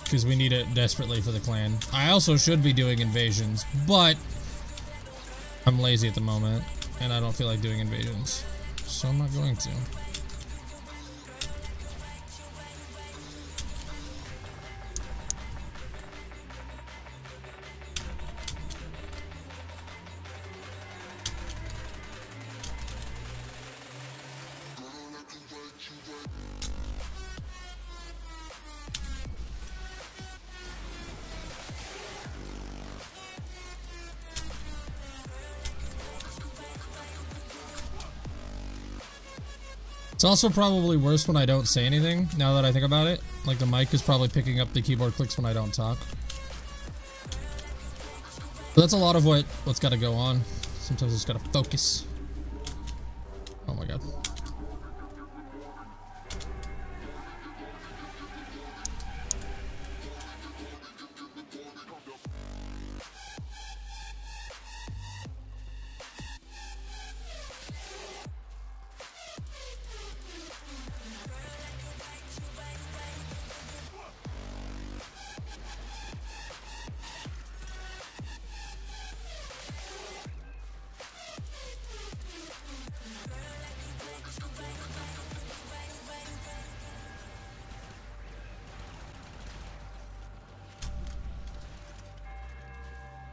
because we need it desperately for the clan. I also should be doing invasions, but I'm lazy at the moment, and I don't feel like doing invasions, so I'm not going to. It's also probably worse when I don't say anything, now that I think about it. Like, the mic is probably picking up the keyboard clicks when I don't talk. But that's a lot of what's got to go on. Sometimes it's got to focus. Oh my god.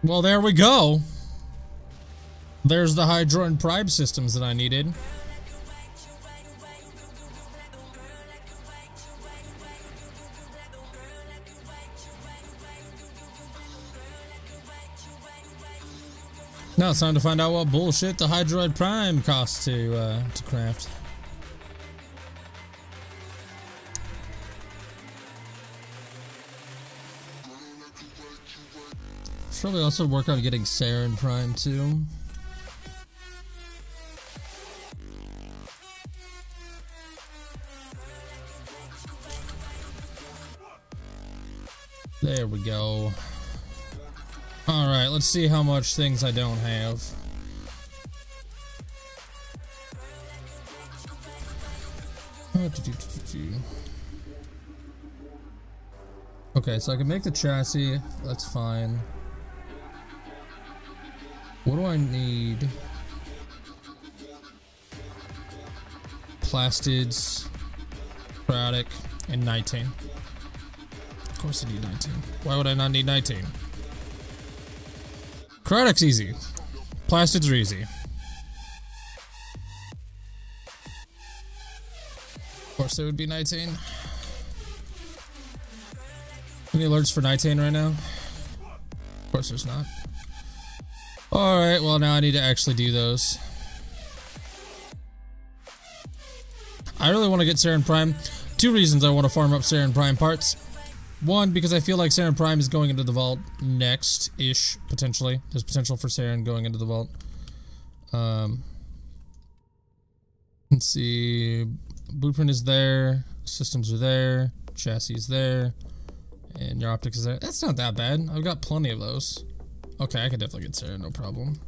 Well, there we go. There's the Hydra and Prime systems that I needed. Now it's time to find out what bullshit the Hydroid Prime costs to craft. Should probably also work on getting Saren Prime too. There we go. Alright, let's see how much things I don't have. Okay, so I can make the chassis, that's fine. What do I need? Plastids, Product, and 19. Of course I need 19. Why would I not need 19? Product's easy. Plastids are easy. Of course it would be 19. Any alerts for 19 right now? Of course there's not. Alright, well now I need to actually do those. I really want to get Saren Prime. 2 reasons I want to farm up Saren Prime parts. 1, because I feel like Saren Prime is going into the vault next-ish, potentially. There's potential for Saren going into the vault. Let's see. Blueprint is there. Systems are there. Chassis is there. And your optics is there. That's not that bad. I've got plenty of those. Okay, I can definitely get Saren, no problem.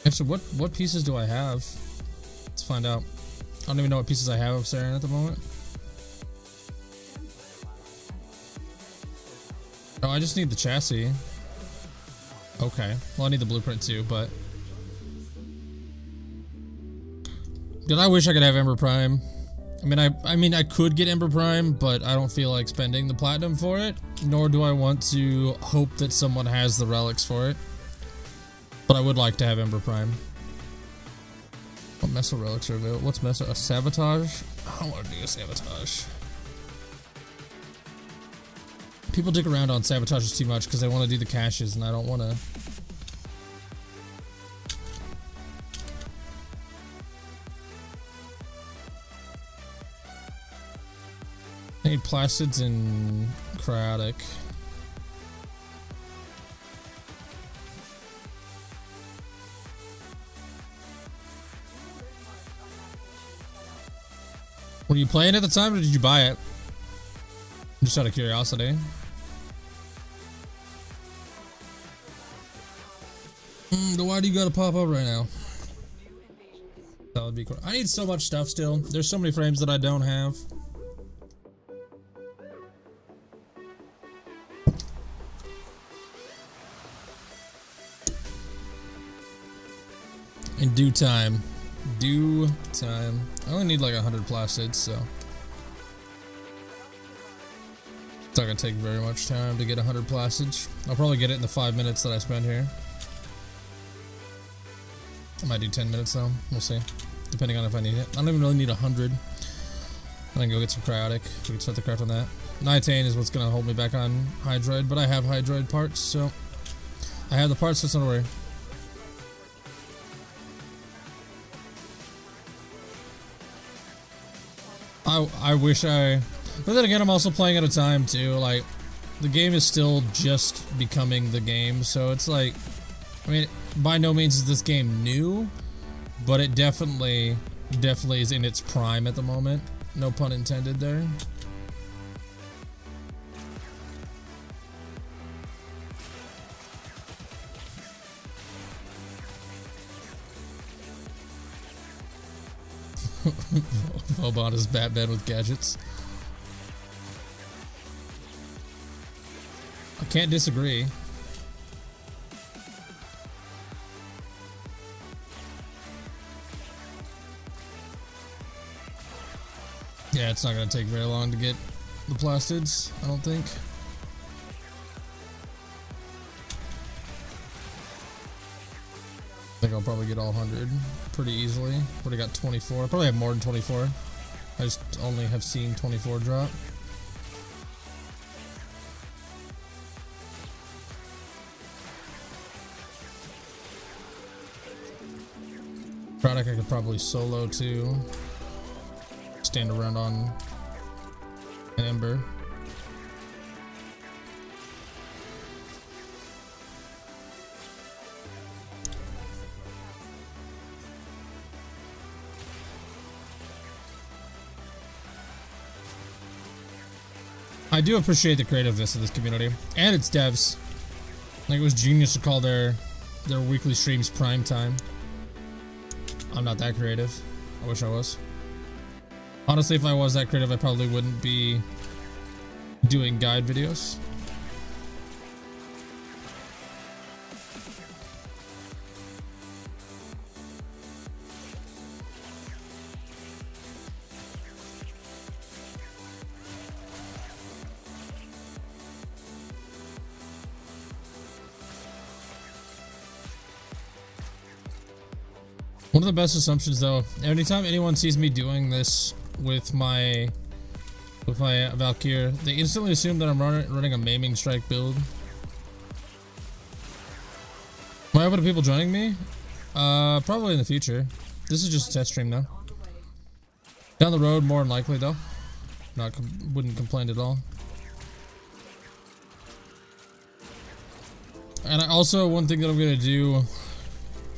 Actually, what pieces do I have? Let's find out. I don't even know what pieces I have of Saren at the moment. Oh, I just need the chassis. Okay. Well, I need the blueprint too, but... Dude, I wish I could have Ember Prime. I mean, I could get Ember Prime, but I don't feel like spending the platinum for it. Nor do I want to hope that someone has the relics for it. But I would like to have Ember Prime. What Mesa relics are available? What's Mesa? A Sabotage? I don't want to do a Sabotage. People dig around on Sabotages too much because they want to do the caches, and I don't want to. I need Placids and Cryotic. Were you playing at the time or did you buy it? Just out of curiosity. Why do you gotta pop up right now? That would be cool. I need so much stuff still. There's so many frames that I don't have. In due time. Due time. I only need like 100 plastids, so it's not gonna take very much time to get 100 plastids. I'll probably get it in the 5 minutes that I spend here. I might do 10 minutes though. We'll see. Depending on if I need it. I don't even really need 100. I can go get some cryotic. We can start the craft on that. Nitane is what's gonna hold me back on Hydroid, but I have Hydroid parts, so I have the parts, so it's not a worry. I wish I... But then again, I'm also playing at a time too, like, the game is still just becoming the game, so it's like, I mean, by no means is this game new, but it definitely is in its prime at the moment. No pun intended there. Vobot is Batman with gadgets. I can't disagree. Yeah, it's not gonna take very long to get the plastids, I don't think. I think I'll probably get all 100 pretty easily. Already got 24. I probably have more than 24. I just only have seen 24 drop. Product I could probably solo too. Stand around on an Ember. I do appreciate the creativeness of this community and its devs. Like, it was genius to call their weekly streams prime time. I'm not that creative. I wish I was. Honestly, if I was that creative, I probably wouldn't be doing guide videos. One of the best assumptions though, anytime anyone sees me doing this with my Valkyr, they instantly assume that I'm running a maiming strike build. I open to people joining me? Probably in the future. This is just a test stream now. Down the road, more than likely though. Wouldn't complain at all. And I also, one thing that I'm gonna do,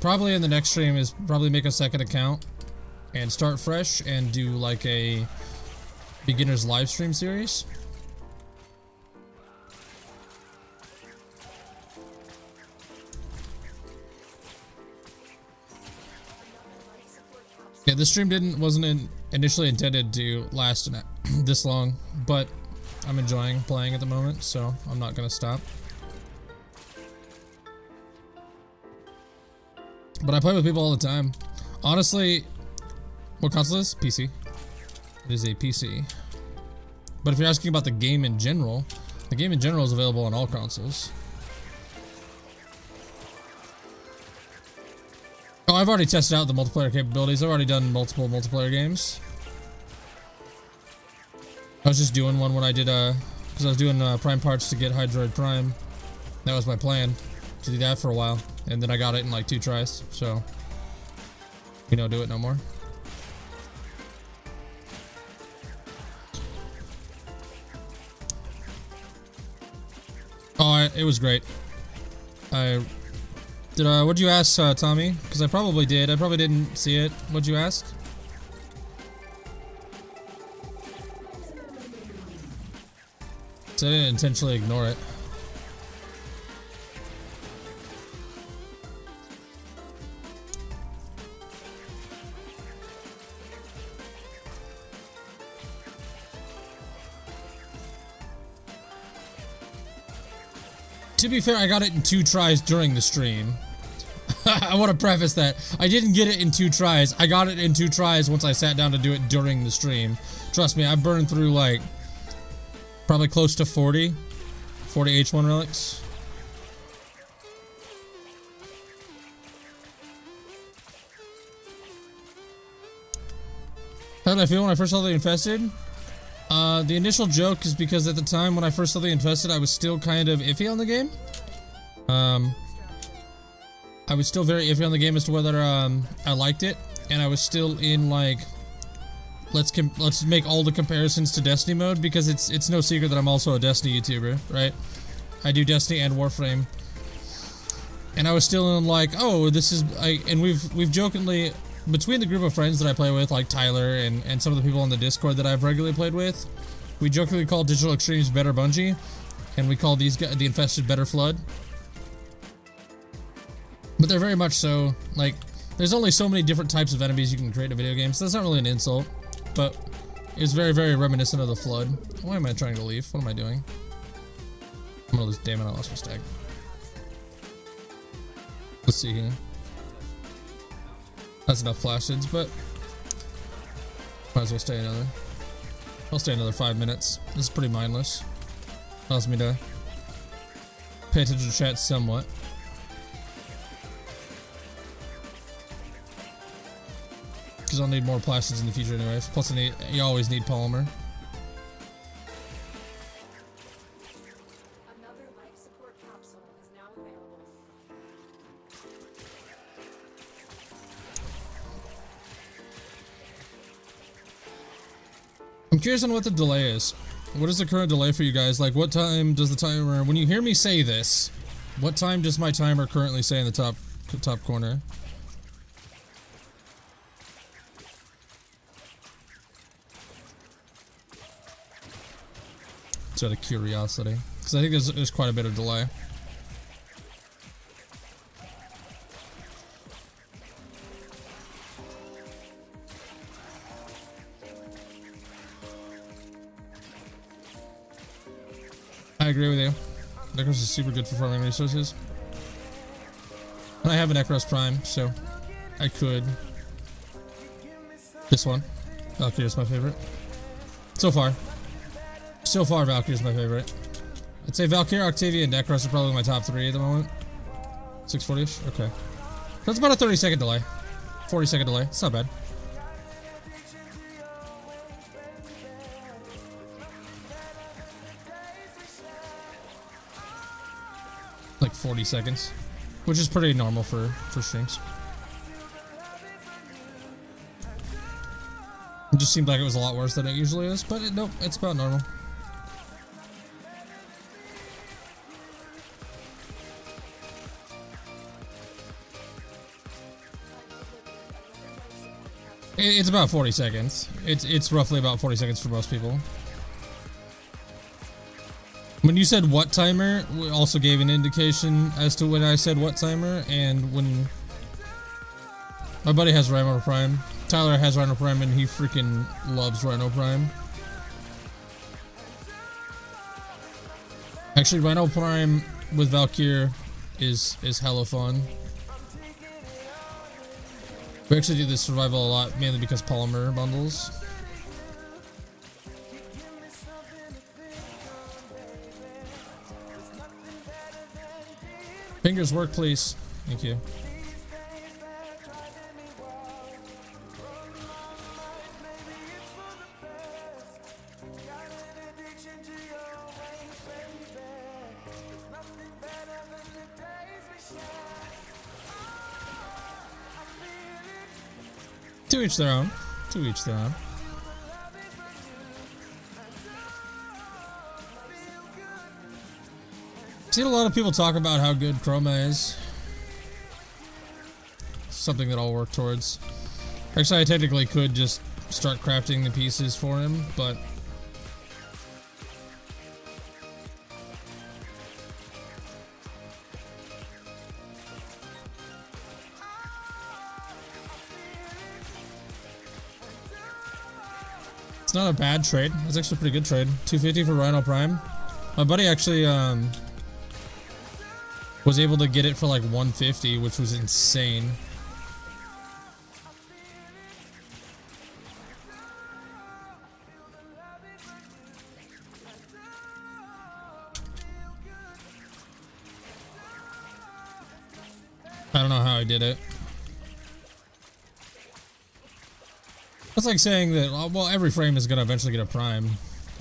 probably in the next stream, is probably make a second account and start fresh and do like a beginner's live stream series. Yeah, this stream wasn't initially intended to last this long, but I'm enjoying playing at the moment, so I'm not gonna stop. But I play with people all the time. Honestly, what console is this? PC. It is a PC. But if you're asking about the game in general, the game in general is available on all consoles. Oh, I've already tested out the multiplayer capabilities. I've already done multiple multiplayer games. I was just doing one when I did, because I was doing Prime parts to get Hydroid Prime. That was my plan, to do that for a while. And then I got it in like 2 tries, so we don't do it no more. Oh, it was great. What'd you ask, Tommy? Because I probably did. I probably didn't see it. What'd you ask? So I didn't intentionally ignore it. To be fair, I got it in 2 tries during the stream. I want to preface that. I didn't get it in 2 tries. I got it in 2 tries once I sat down to do it during the stream. Trust me, I burned through like probably close to 40 H1 relics. How did I feel when I first saw the Infested? The initial joke is because at the time when I first saw the Infested, I was still kind of iffy on the game. I was still very iffy on the game as to whether I liked it, and I was still in like, let's make all the comparisons to Destiny mode, because it's no secret that I'm also a Destiny YouTuber, right? I do Destiny and Warframe, and I was still in like, oh, this is and we've jokingly, between the group of friends that I play with, like Tyler and some of the people on the Discord that I've regularly played with, we jokingly call Digital Extremes better Bungie, and we call these guys, the Infested, better Flood. But they're very much so, like, there's only so many different types of enemies you can create in a video game, so that's not really an insult, but it's very, very reminiscent of the Flood. Why am I trying to leave? What am I doing? I'm gonna lose, damn it, I lost my stag. Let's see here. That's enough plastids, but might as well stay another. I'll stay another 5 minutes. This is pretty mindless. Allows me to pay attention to chat somewhat. Because I'll need more plastids in the future anyways. Plus you always need polymer.
Another life support capsule is now available.
I'm curious on what the delay is. What is the current delay for you guys? Like, what time does the timer, when you hear me say this, what time does my timer currently say in the top corner? Just out of curiosity, because I think there's quite a bit of delay. I agree with you. Necros is super good for farming resources. And I have an Necros Prime, so I could. This one. Valkyrie is my favorite. So far. So far, Valkyrie is my favorite. I'd say Valkyrie, Octavia, and Necros are probably my top 3 at the moment. 640-ish? Okay. That's about a 30-second delay. 40-second delay. It's not bad. Like 40 seconds. which is pretty normal for streams. It just seemed like it was a lot worse than it usually is, but nope, it's about normal. It's about 40 seconds. It's roughly about 40 seconds for most people. When you said what timer, we also gave an indication as to when I said what timer, and when my buddy has Rhino Prime. Tyler has Rhino Prime and he freaking loves Rhino Prime. Actually, Rhino Prime with Valkyr is hella fun. We actually do this survival a lot, mainly because polymer bundles. Fingers work, please. Thank you. To each their own. To each their own. I've seen a lot of people talk about how good Chroma is. Something that I'll work towards. Actually, I technically could just start crafting the pieces for him, but it's not a bad trade. It's actually a pretty good trade. 250 for Rhino Prime. My buddy actually was able to get it for like 150, which was insane. I don't know how I did it. That's like saying that, well, every frame is going to eventually get a prime.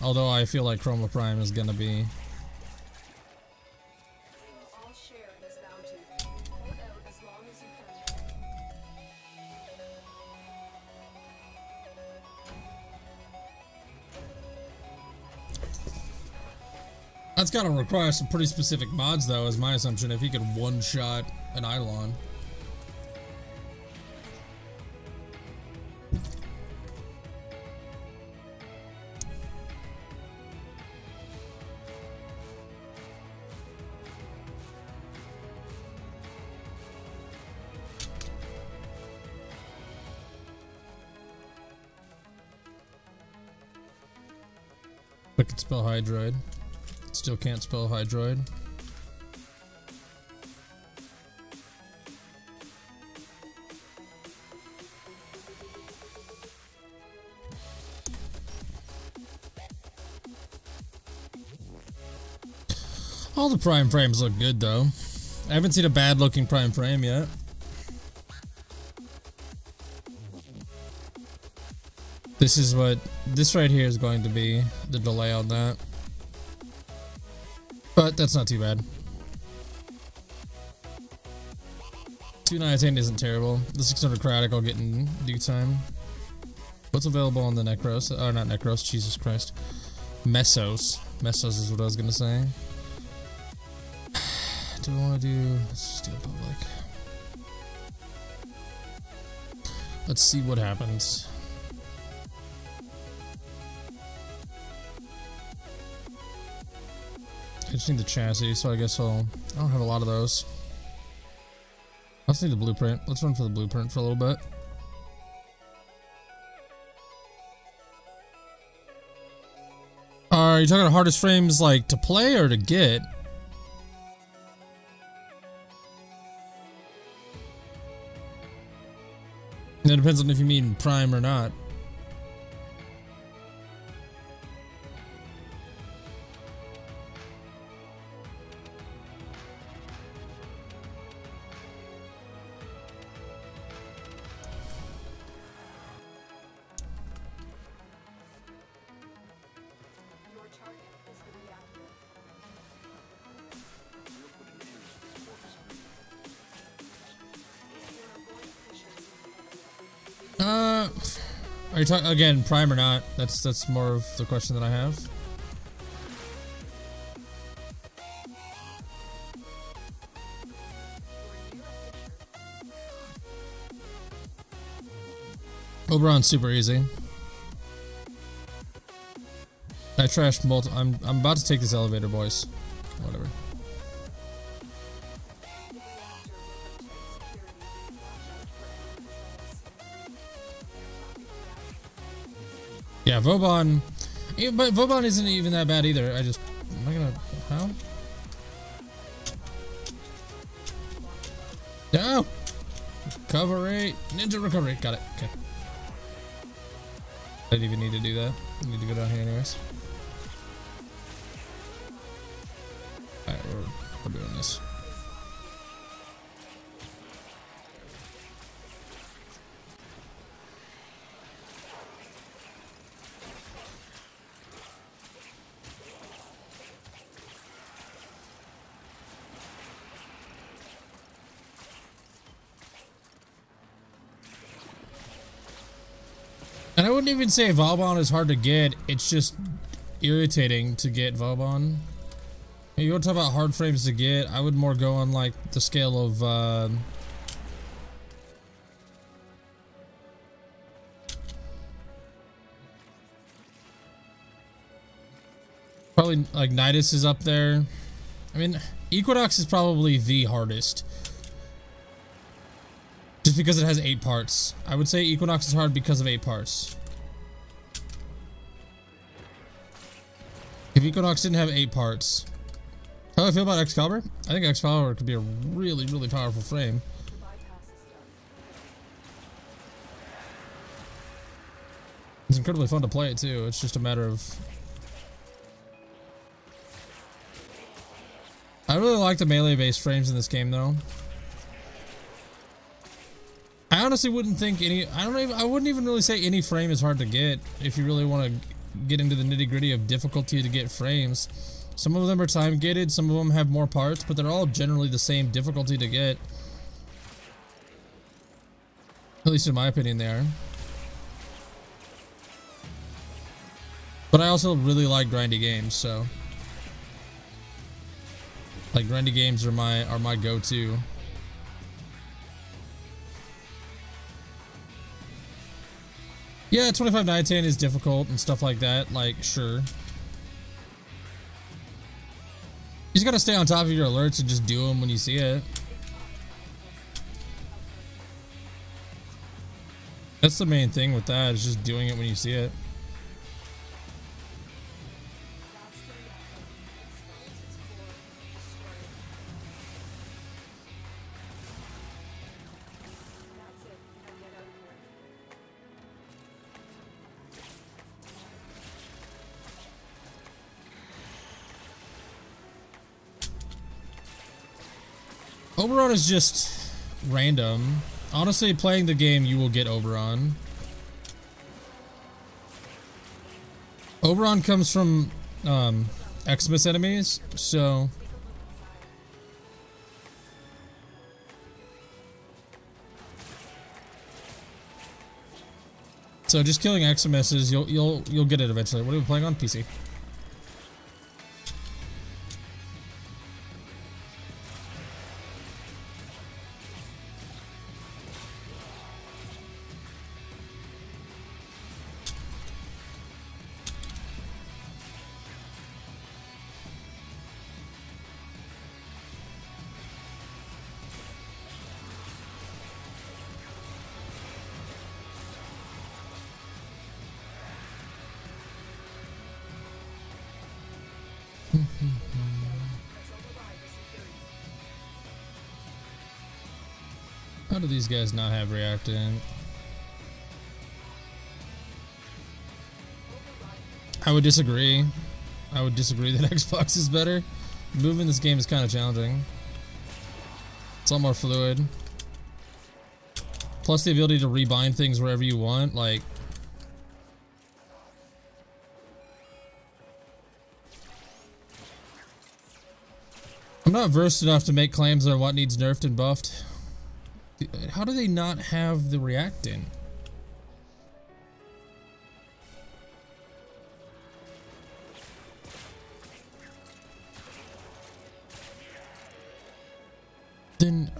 Although I feel like Chroma Prime is going to be...
All share this bounty. Hold out as long as you can.
That's got to require some pretty specific mods, though, is my assumption, if he could one-shot an Eidolon. I could spell Hydroid. Still can't spell Hydroid. All the prime frames look good though. I haven't seen a bad looking prime frame yet. This is what, this right here is going to be the delay on that. But that's not too bad. 219 isn't terrible. The 600 Kratic I'll get in due time. What's available on the Necros? Oh, not Necros, Jesus Christ. Mesos. Mesos is what I was gonna say. Do I want to do... Let's just do a public. Let's see what happens. I just need the chassis, so I guess I don't have a lot of those. I just need the blueprint. Let's run for the blueprint for a little bit. Are you talking hardest frames like to play or to get? It depends on if you mean prime or not. Are you talking again, Prime or not? That's more of the question that I have. Oberon's super easy. I trashed multiple. I'm about to take this elevator, boys. Whatever. Yeah, Vauban. But Vauban isn't even that bad either. I just. Am I gonna. How? No! Recovery. Ninja recovery. Got it. Okay. I didn't even need to do that. I need to go down here anyways. Alright, we're doing this. And I wouldn't even say Vauban is hard to get, it's just irritating to get Vauban. You want to talk about hard frames to get, I would more go on like the scale of probably like Nidus is up there. I mean, Equinox is probably the hardest. Just because it has 8 parts. I would say Equinox is hard because of 8 parts. If Equinox didn't have 8 parts. How do I feel about Excalibur? I think Excalibur could be a really, really powerful frame. It's incredibly fun to play it too. It's just a matter of... I really like the melee-based frames in this game though. I honestly wouldn't think any. I wouldn't even really say any frame is hard to get if you really want to get into the nitty-gritty of difficulty to get frames. Some of them are time gated, some of them have more parts, but they're all generally the same difficulty to get. At least in my opinion they are. But I also really like grindy games, so like grindy games are my go-to. Yeah, 25/9/10 is difficult and stuff like that, like, sure. You just gotta stay on top of your alerts and just do them when you see it. That's the main thing with that, is just doing it when you see it. Oberon is just random. Honestly, playing the game, you will get Oberon. Oberon comes from Xmas enemies, so... So just killing Xmas's, you'll get it eventually. What are we playing on? PC. How do these guys not have reactant? I would disagree. I would disagree that Xbox is better. Moving this game is kind of challenging. It's a lot more fluid. Plus the ability to rebind things wherever you want, like... I'm not versed enough to make claims on what needs nerfed and buffed. How do they not have the reactant? Then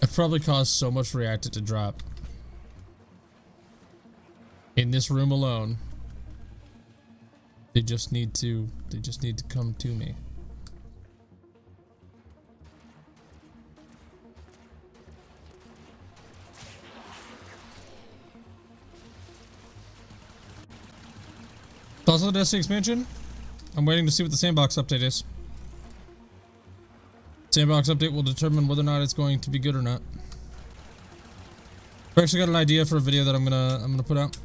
I've probably caused so much reactor to drop in this room alone. They just need to come to me. Also the Destiny expansion. I'm waiting to see what the sandbox update is. Sandbox update will determine whether or not it's going to be good or not. I've actually got an idea for a video that I'm gonna put out.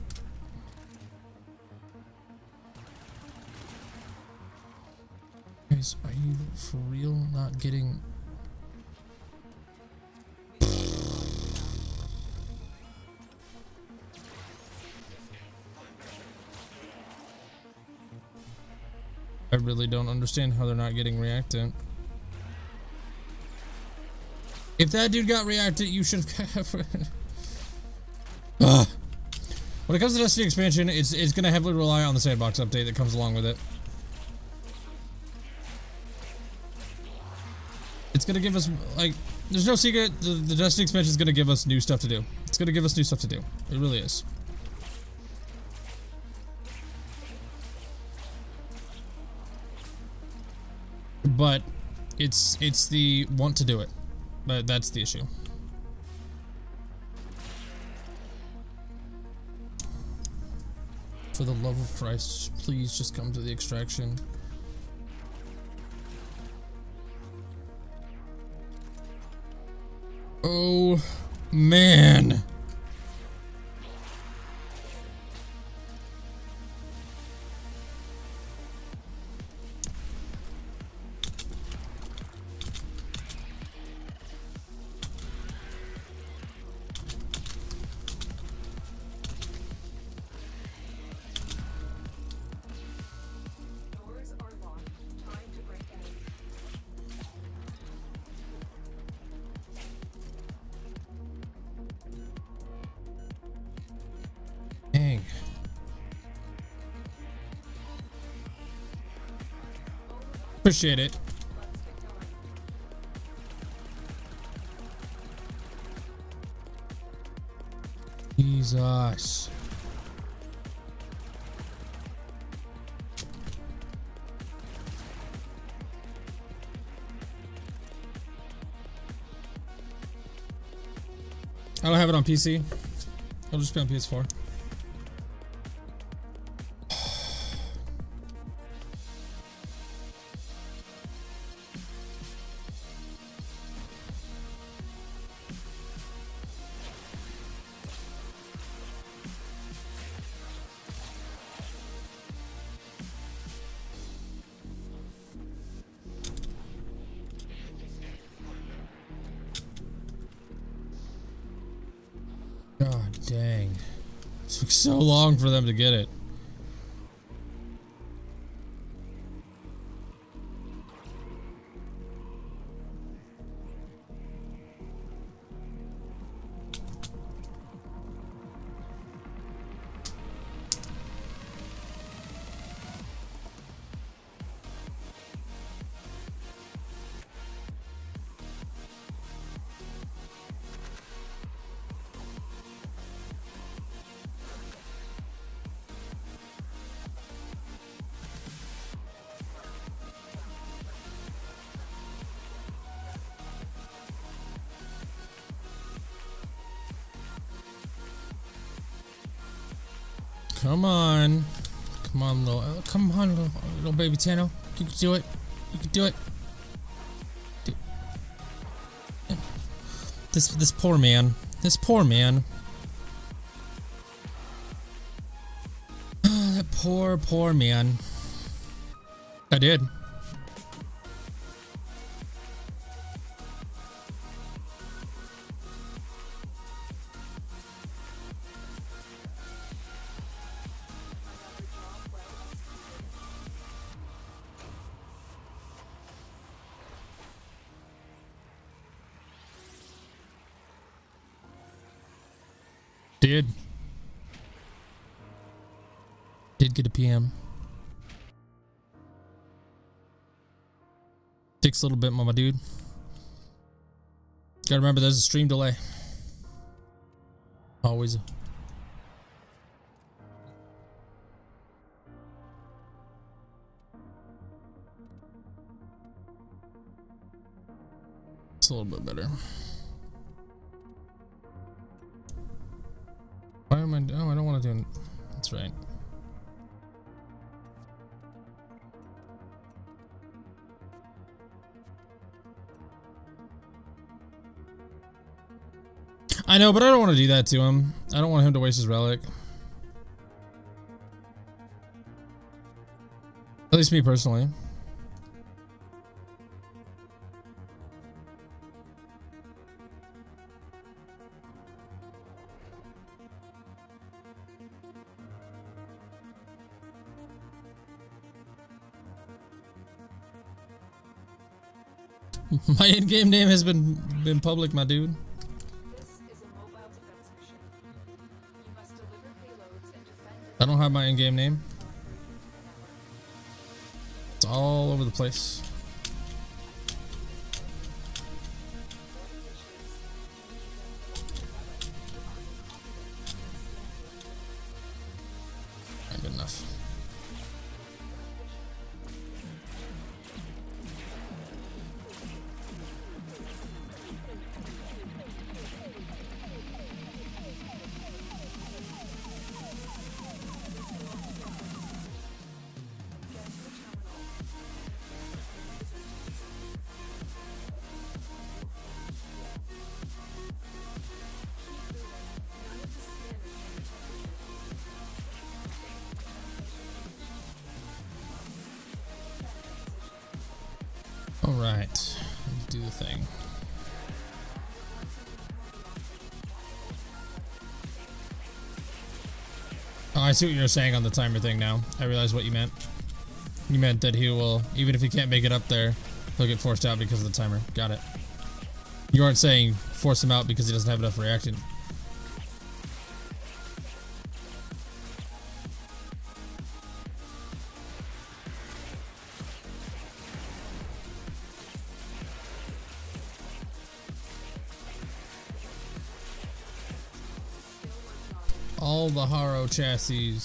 Guys, are you for real not getting? I really don't understand how they're not getting reactant. If that dude got reacted, you should have. When it comes to Destiny expansion, it's gonna heavily rely on the sandbox update that comes along with it. It's gonna give us, like, there's no secret, the Destiny expansion is gonna give us new stuff to do. It's gonna give us new stuff to do. It really is. But it's the want to do it. But that's the issue. For the love of Christ, please just come to the extraction. Oh, man.
Doors are locked. Time to break in.
Dang. Appreciate it.
Let's get going.
Jesus. I don't have it on PC. It'll just be on PS4. God dang. It took so long for them to get it. Come on. Come on, little baby Tano. You can do it. You can do it. This poor man. This poor man. That poor man. I did. Did get a PM. Takes a little bit, my dude. Gotta remember there's a stream delay. Always. It's a little bit better. Why am I? Oh, I don't want to do it. That's right. I know, but I don't want to do that to him. I don't want him to waste his relic. At least me personally. My in-game name has been public, my dude. I don't have my in-game name. It's all over the place. Not good enough. Alright, let's do the thing. Oh, I see what you're saying on the timer thing now. I realize what you meant. You meant that he will, even if he can't make it up there, he'll get forced out because of the timer. Got it. You aren't saying force him out because he doesn't have enough reaction. All the Haro chassis.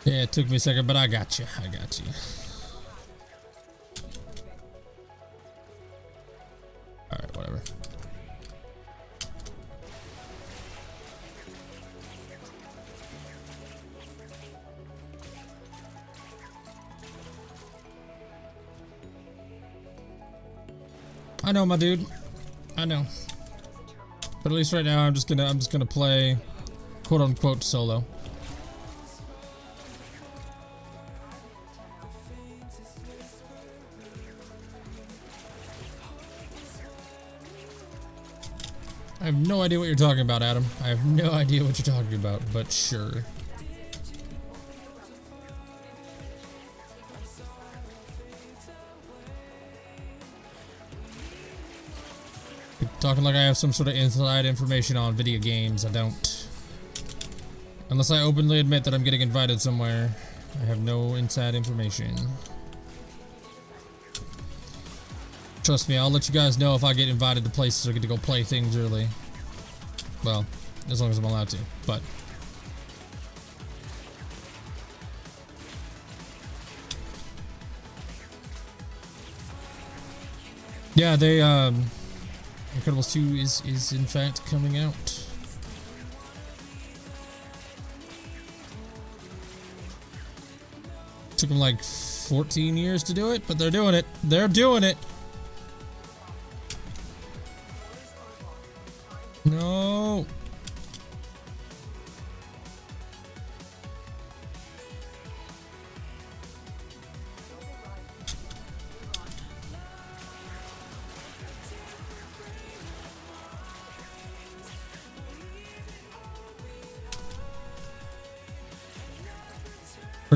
Yeah, it took me a second, but I got you. I got you. Alright, whatever. I know, my dude. I know. But at least right now I'm just gonna play quote unquote solo. I have no idea what you're talking about, Adam. I have no idea what you're talking about, but sure. You're talking like I have some sort of inside information on video games. I don't. Unless I openly admit that I'm getting invited somewhere, I have no inside information. Trust me, I'll let you guys know if I get invited to places or get to go play things early. Well, as long as I'm allowed to, but... yeah, they, Incredibles 2 is in fact coming out. Took them like 14 years to do it, but they're doing it. They're doing it! No.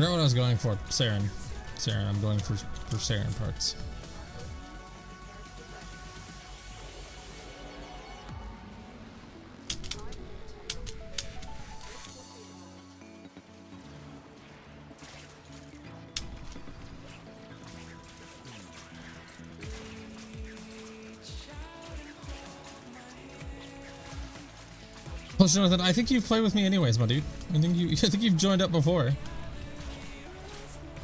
Forgot what I was going for. Saren. Saren. I'm going for Saren parts. Plus, Jonathan, I think you've played with me anyways, my dude. I think you've joined up before.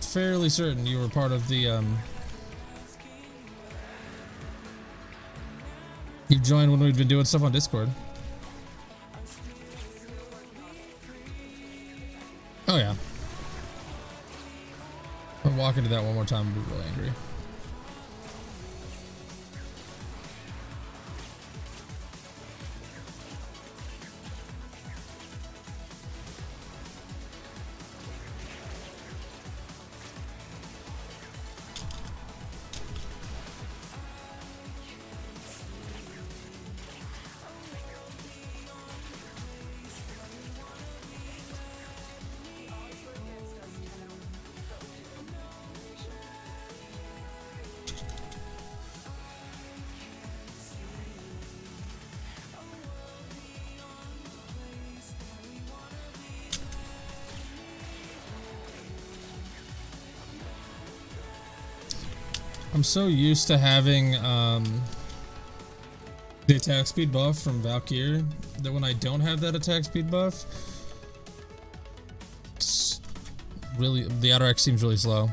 Fairly certain you were part of the you joined when we'd been doing stuff on Discord. Oh yeah. If I walk into that one more time, I'll be really angry. I'm so used to having the attack speed buff from Valkyr that when I don't have that attack speed buff, it's really, the outer X seems really slow.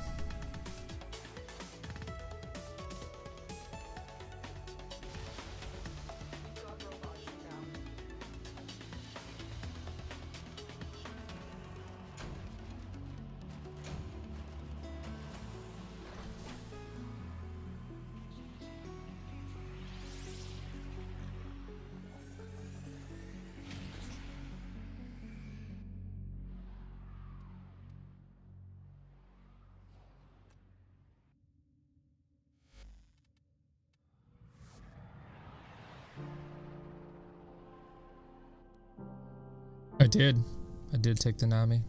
I did take the Nami.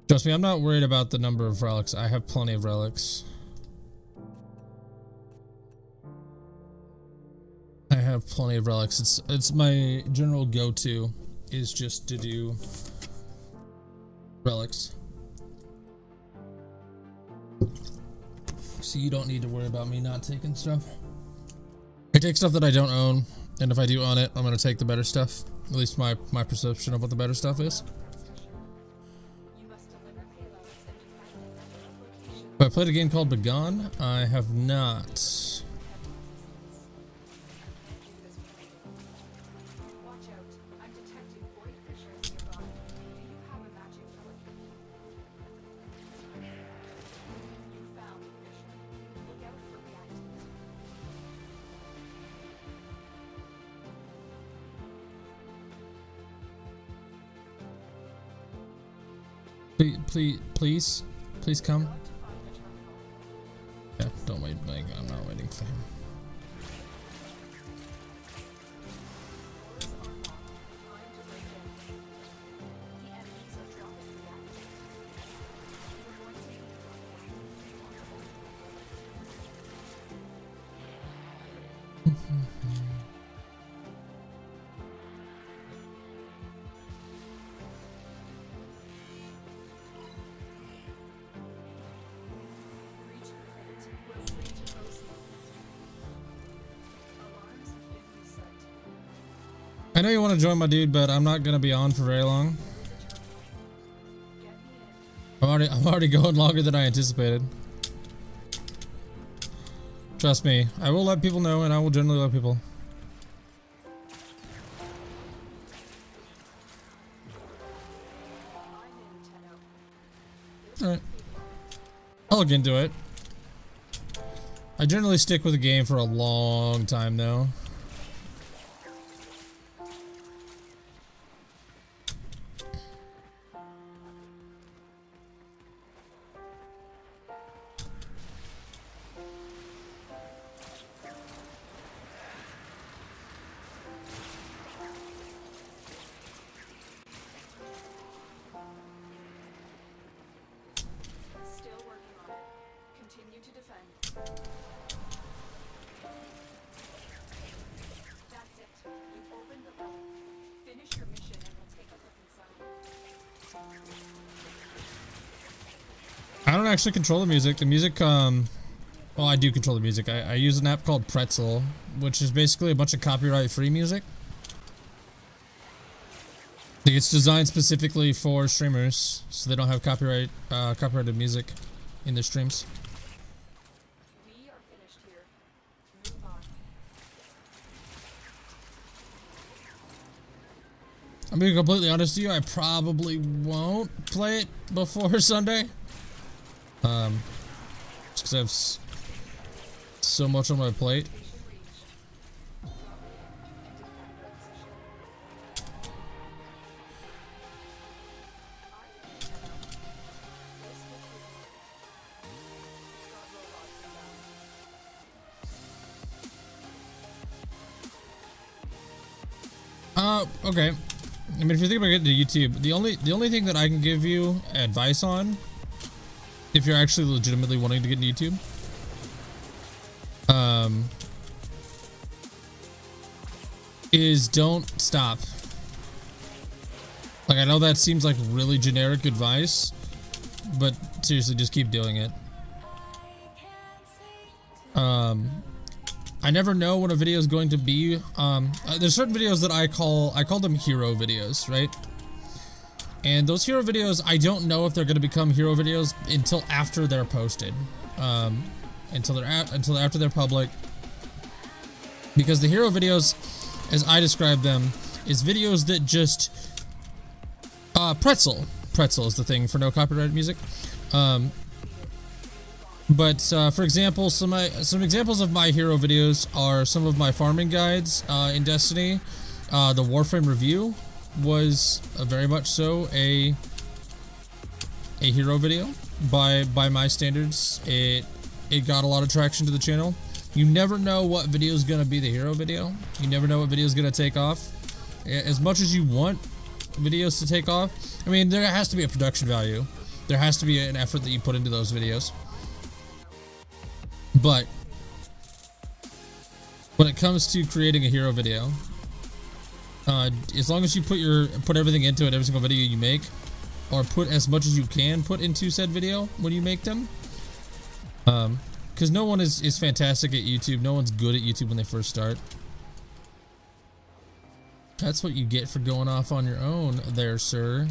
Trust me, I'm not worried about the number of relics. I have plenty of relics. I have plenty of relics. It's my general go-to is just to do relics. So you don't need to worry about me not taking stuff. I take stuff that I don't own. And if I do own it, I'm going to take the better stuff. At least my perception of what the better stuff is. Have I played a game called Begone? I have not. Please come. Yeah, don't wait. Like, I'm not waiting for him. I know you want to join my dude, but I'm not gonna be on for very long. I'm already going longer than I anticipated. Trust me, I will let people know, and I will generally let people. Alright. I'll look into it. I generally stick with a game for a long time though.
to defend. That's it. You've opened the lock. Finish your mission and we'll take a look inside.
I don't actually control the music. The music, well, I do control the music. I use an app called Pretzel, which is basically a bunch of copyright-free music. It's designed specifically for streamers, so they don't have copyrighted music in their streams.
We are finished here. Move on.
I'm being completely honest with you, I probably won't play it before Sunday. Just because I have so much on my plate. Okay. I mean, if you think about getting to YouTube, the only thing that I can give you advice on, if you're actually legitimately wanting to get into YouTube, is don't stop. Like, I know that seems like really generic advice, but seriously, just keep doing it. I never know when a video is going to be. There's certain videos that I call them hero videos, right? And those hero videos, I don't know if they're going to become hero videos until after they're posted, until after they're public. Because the hero videos, as I describe them, is videos that just pretzel is the thing for no copyrighted music. But for example, some examples of my hero videos are some of my farming guides in Destiny. The Warframe review was very much so a hero video by my standards. It got a lot of traction to the channel. You never know what video is gonna be the hero video. You never know what video is gonna take off. As much as you want videos to take off, I mean, there has to be a production value. There has to be an effort that you put into those videos. But when it comes to creating a hero video, as long as you put everything into it, every single video you make, or put as much as you can put into said video when you make them, because no one is fantastic at YouTube. No one's good at YouTube when they first start. That's what you get for going off on your own there, sir.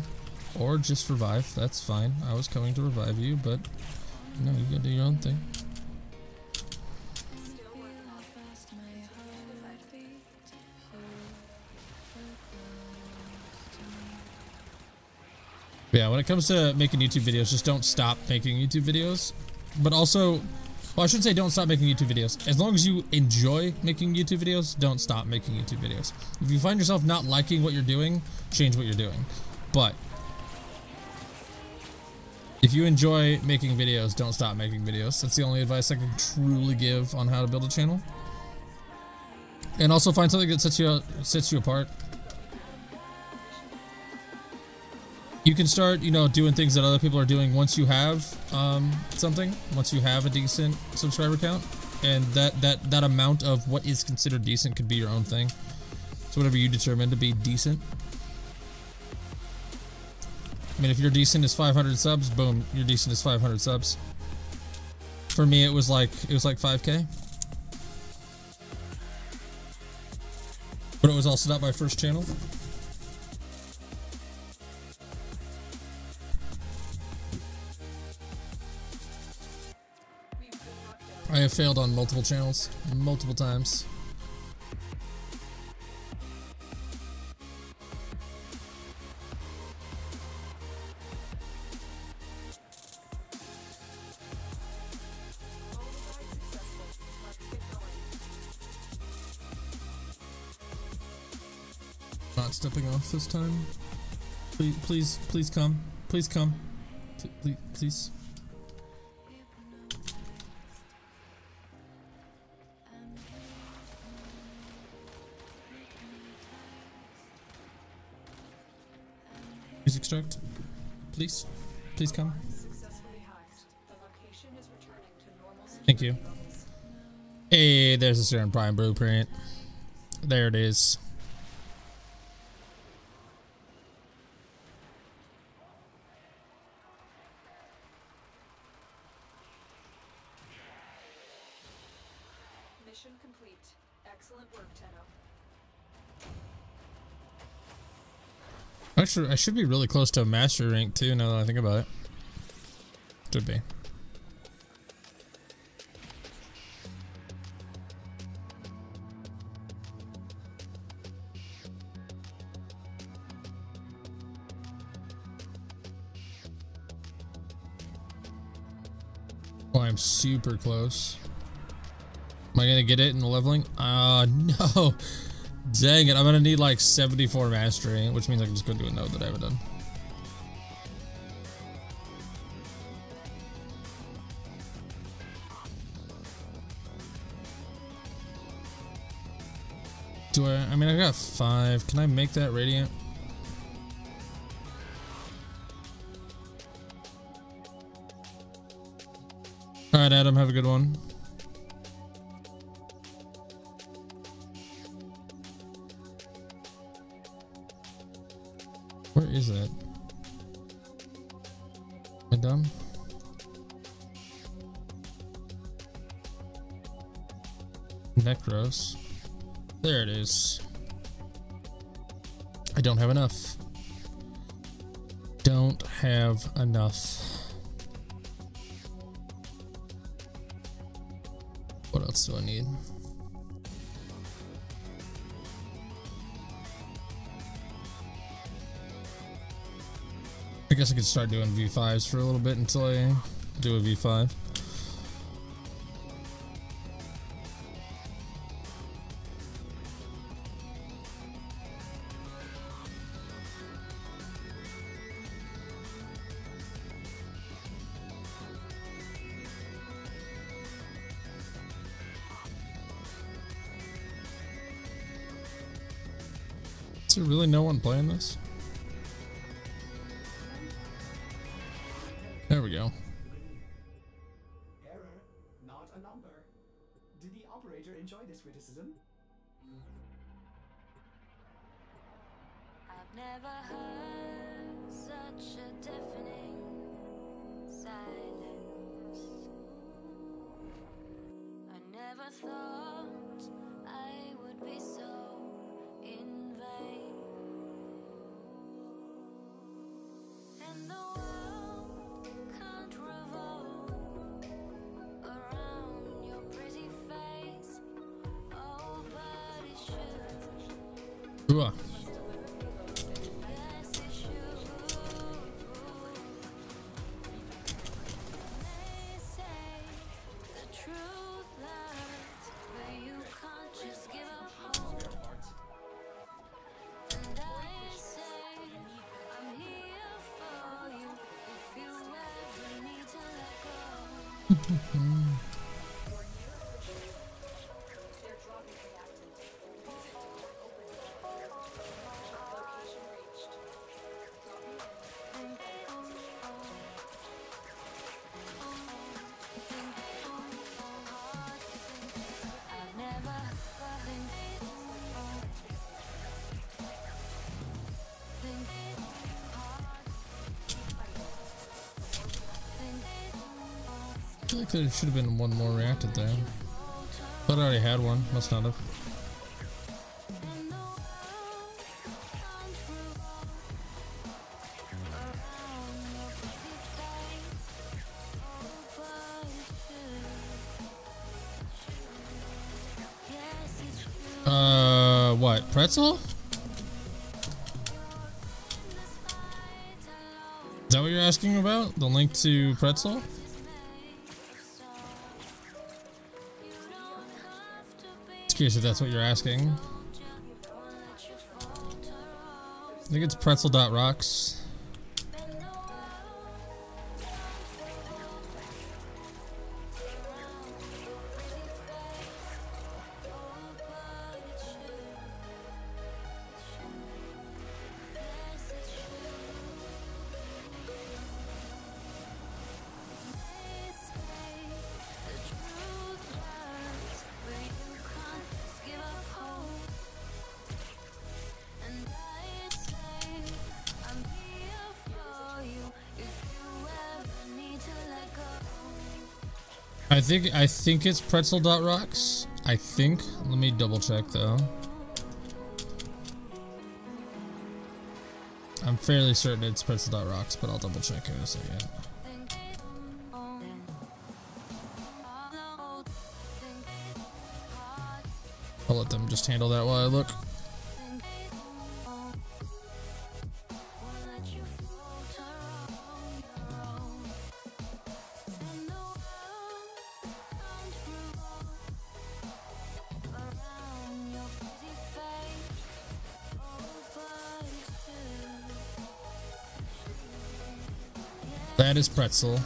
Or just revive. That's fine. I was coming to revive you, but no, you gotta do your own thing. Yeah, when it comes to making YouTube videos, just don't stop making YouTube videos. But also, well, I shouldn't say don't stop making YouTube videos. As long as you enjoy making YouTube videos, don't stop making YouTube videos. If you find yourself not liking what you're doing, change what you're doing. But if you enjoy making videos, don't stop making videos. That's the only advice I can truly give on how to build a channel. And also find something that sets you apart. You can start, you know, doing things that other people are doing once you have something, once you have a decent subscriber count, and that amount of what is considered decent could be your own thing. So whatever you determine to be decent. I mean, if you're decent is 500 subs, boom, you're decent is 500 subs. For me, it was like 5K. But it was also not my first channel. I have failed on multiple channels, multiple times. Not stepping off this time. Please come. Please come. Please. Music start. Please come.
Successfully hacked. The location is returning to normal.
Thank you. Hey, there's the Serum Prime blueprint. There it is.
Mission complete. Excellent work, Tenno.
Actually, I should be really close to a master rank too, now that I think about it. Should be. Oh, I'm super close. Am I gonna get it in the leveling? No. Dang it, I'm gonna need like 74 mastery, which means I can just go do a node that I haven't done. I mean, I got 5. Can I make that radiant? Alright, Adam, have a good one. Where is it? Am I done? Necros. There it is. I don't have enough. Don't have enough. What else do I need? I guess I could start doing V5s for a little bit until I do a V5. Is there really no one playing this? There we go.
Error, not a number. Did the operator enjoy this criticism?
I've never heard such a deafening silence. I never thought I would be so in vain. And the world can't revolve around your pretty face. Oh, but it should.
Ooh.
Yes, it should. They say the truth lies, but you can't just give up hope. And I say I'm here for you if you ever need to let go.
They're dropping reactant. Open. Location reached. Drop me in.
I've never
I feel like there should have been one more reacted there. Thought I already had one. Must not have. What? Pretzel? Is that what you're asking about? The link to Pretzel? Just curious if that's what you're asking. I think it's pretzel.rocks. I think it's pretzel.rocks. I think. Let me double check though. I'm fairly certain it's pretzel.rocks, but I'll double check in a second. I'll let them just handle that while I look. That is pretzel.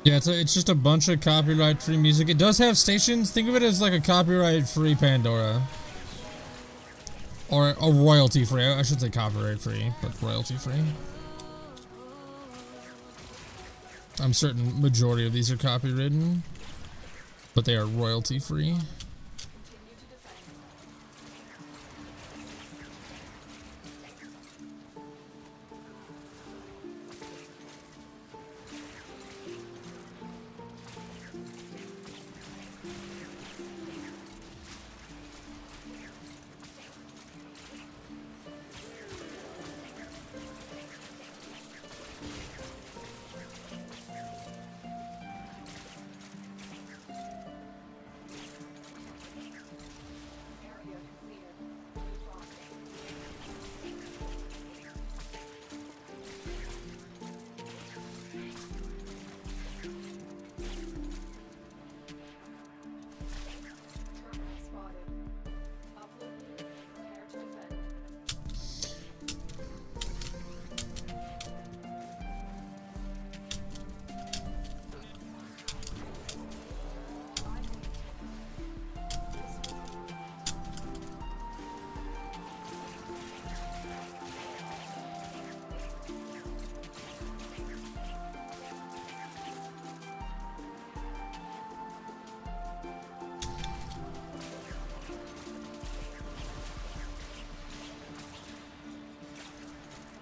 Yeah, it's just a bunch of copyright-free music. It does have stations. Think of it as like a copyright-free Pandora. Or a royalty-free. I should say copyright-free, but royalty-free. I'm certain majority of these are copywritten, but they are royalty-free.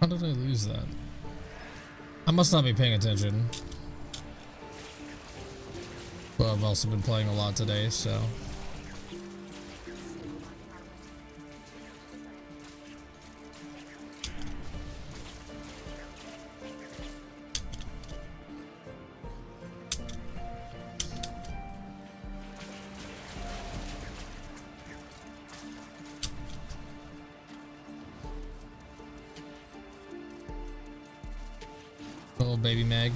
How did I lose that? I must not be paying attention. Well, I've also been playing a lot today, so. Little baby Meg.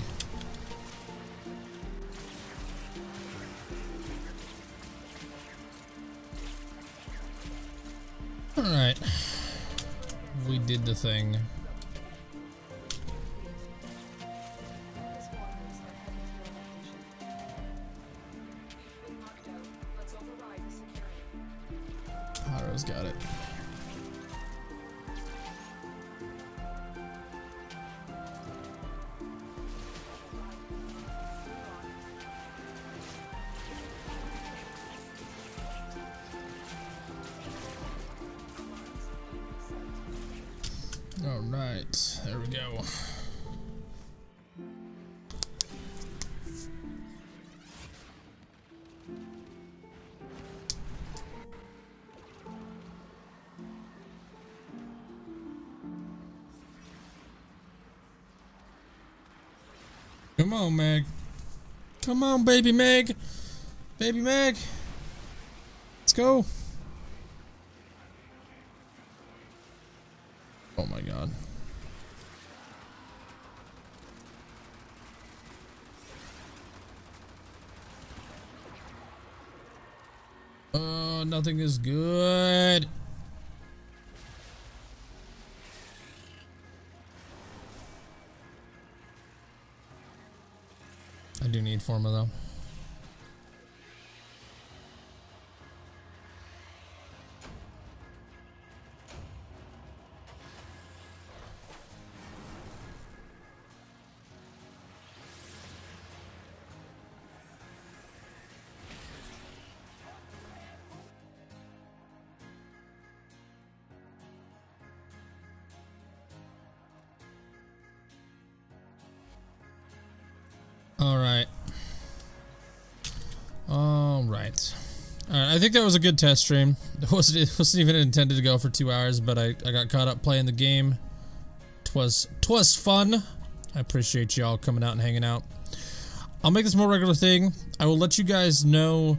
All right, we did the thing. Haro's got it. All right, there we go. Come on, Meg. Come on, baby Meg. Baby Meg. Let's go. Oh my god. Oh, nothing is good. I do need Forma though. Alright. Alright. I think that was a good test stream. It wasn't even intended to go for 2 hours, but I got caught up playing the game. Twas fun. I appreciate y'all coming out and hanging out. I'll make this more regular thing. I will let you guys know.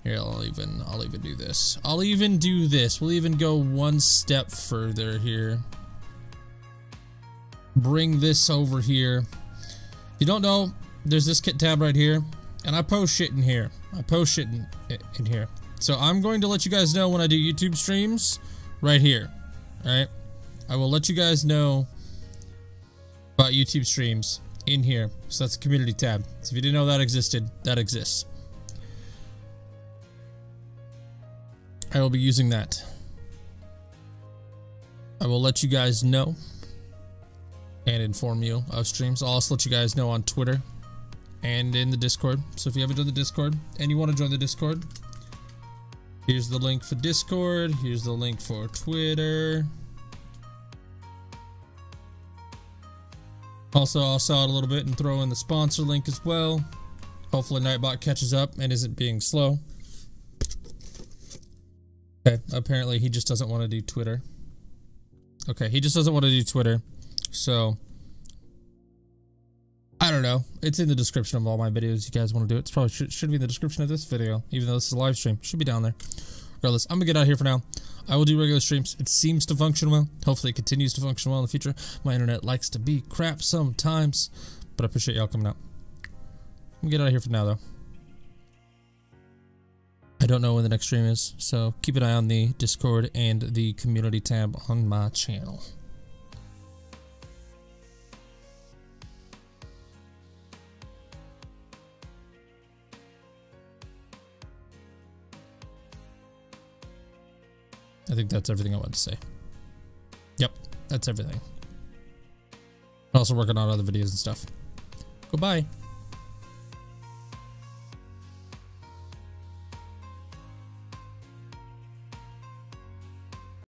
Here, I'll even do this. I'll even do this. We'll even go one step further here. Bring this over here. If you don't know, there's this kit tab right here, and I post shit in here. I post shit in here. So I'm going to let you guys know when I do YouTube streams right here. Alright? I will let you guys know about YouTube streams in here. So that's the community tab. So if you didn't know that existed, that exists. I will be using that. I will let you guys know and inform you of streams. I'll also let you guys know on Twitter and in the Discord. So if you haven't done the Discord and you want to join the Discord, here's the link for Discord. Here's the link for Twitter. Also, I'll sell out a little bit and throw in the sponsor link as well. Hopefully Nightbot catches up and isn't being slow. Okay, apparently he just doesn't want to do Twitter. Okay, he just doesn't want to do Twitter. So, I don't know. It's in the description of all my videos. You guys want to do it? It's probably should be in the description of this video, even though this is a live stream. It should be down there. Regardless, I'm gonna get out of here for now. I will do regular streams. It seems to function well. Hopefully it continues to function well in the future. My internet likes to be crap sometimes, but I appreciate y'all coming out. I'm gonna get out of here for now, though. I don't know when the next stream is, so keep an eye on the Discord and the community tab on my channel. I think that's everything I wanted to say. Yep, that's everything. I'm also working on other videos and stuff. Goodbye.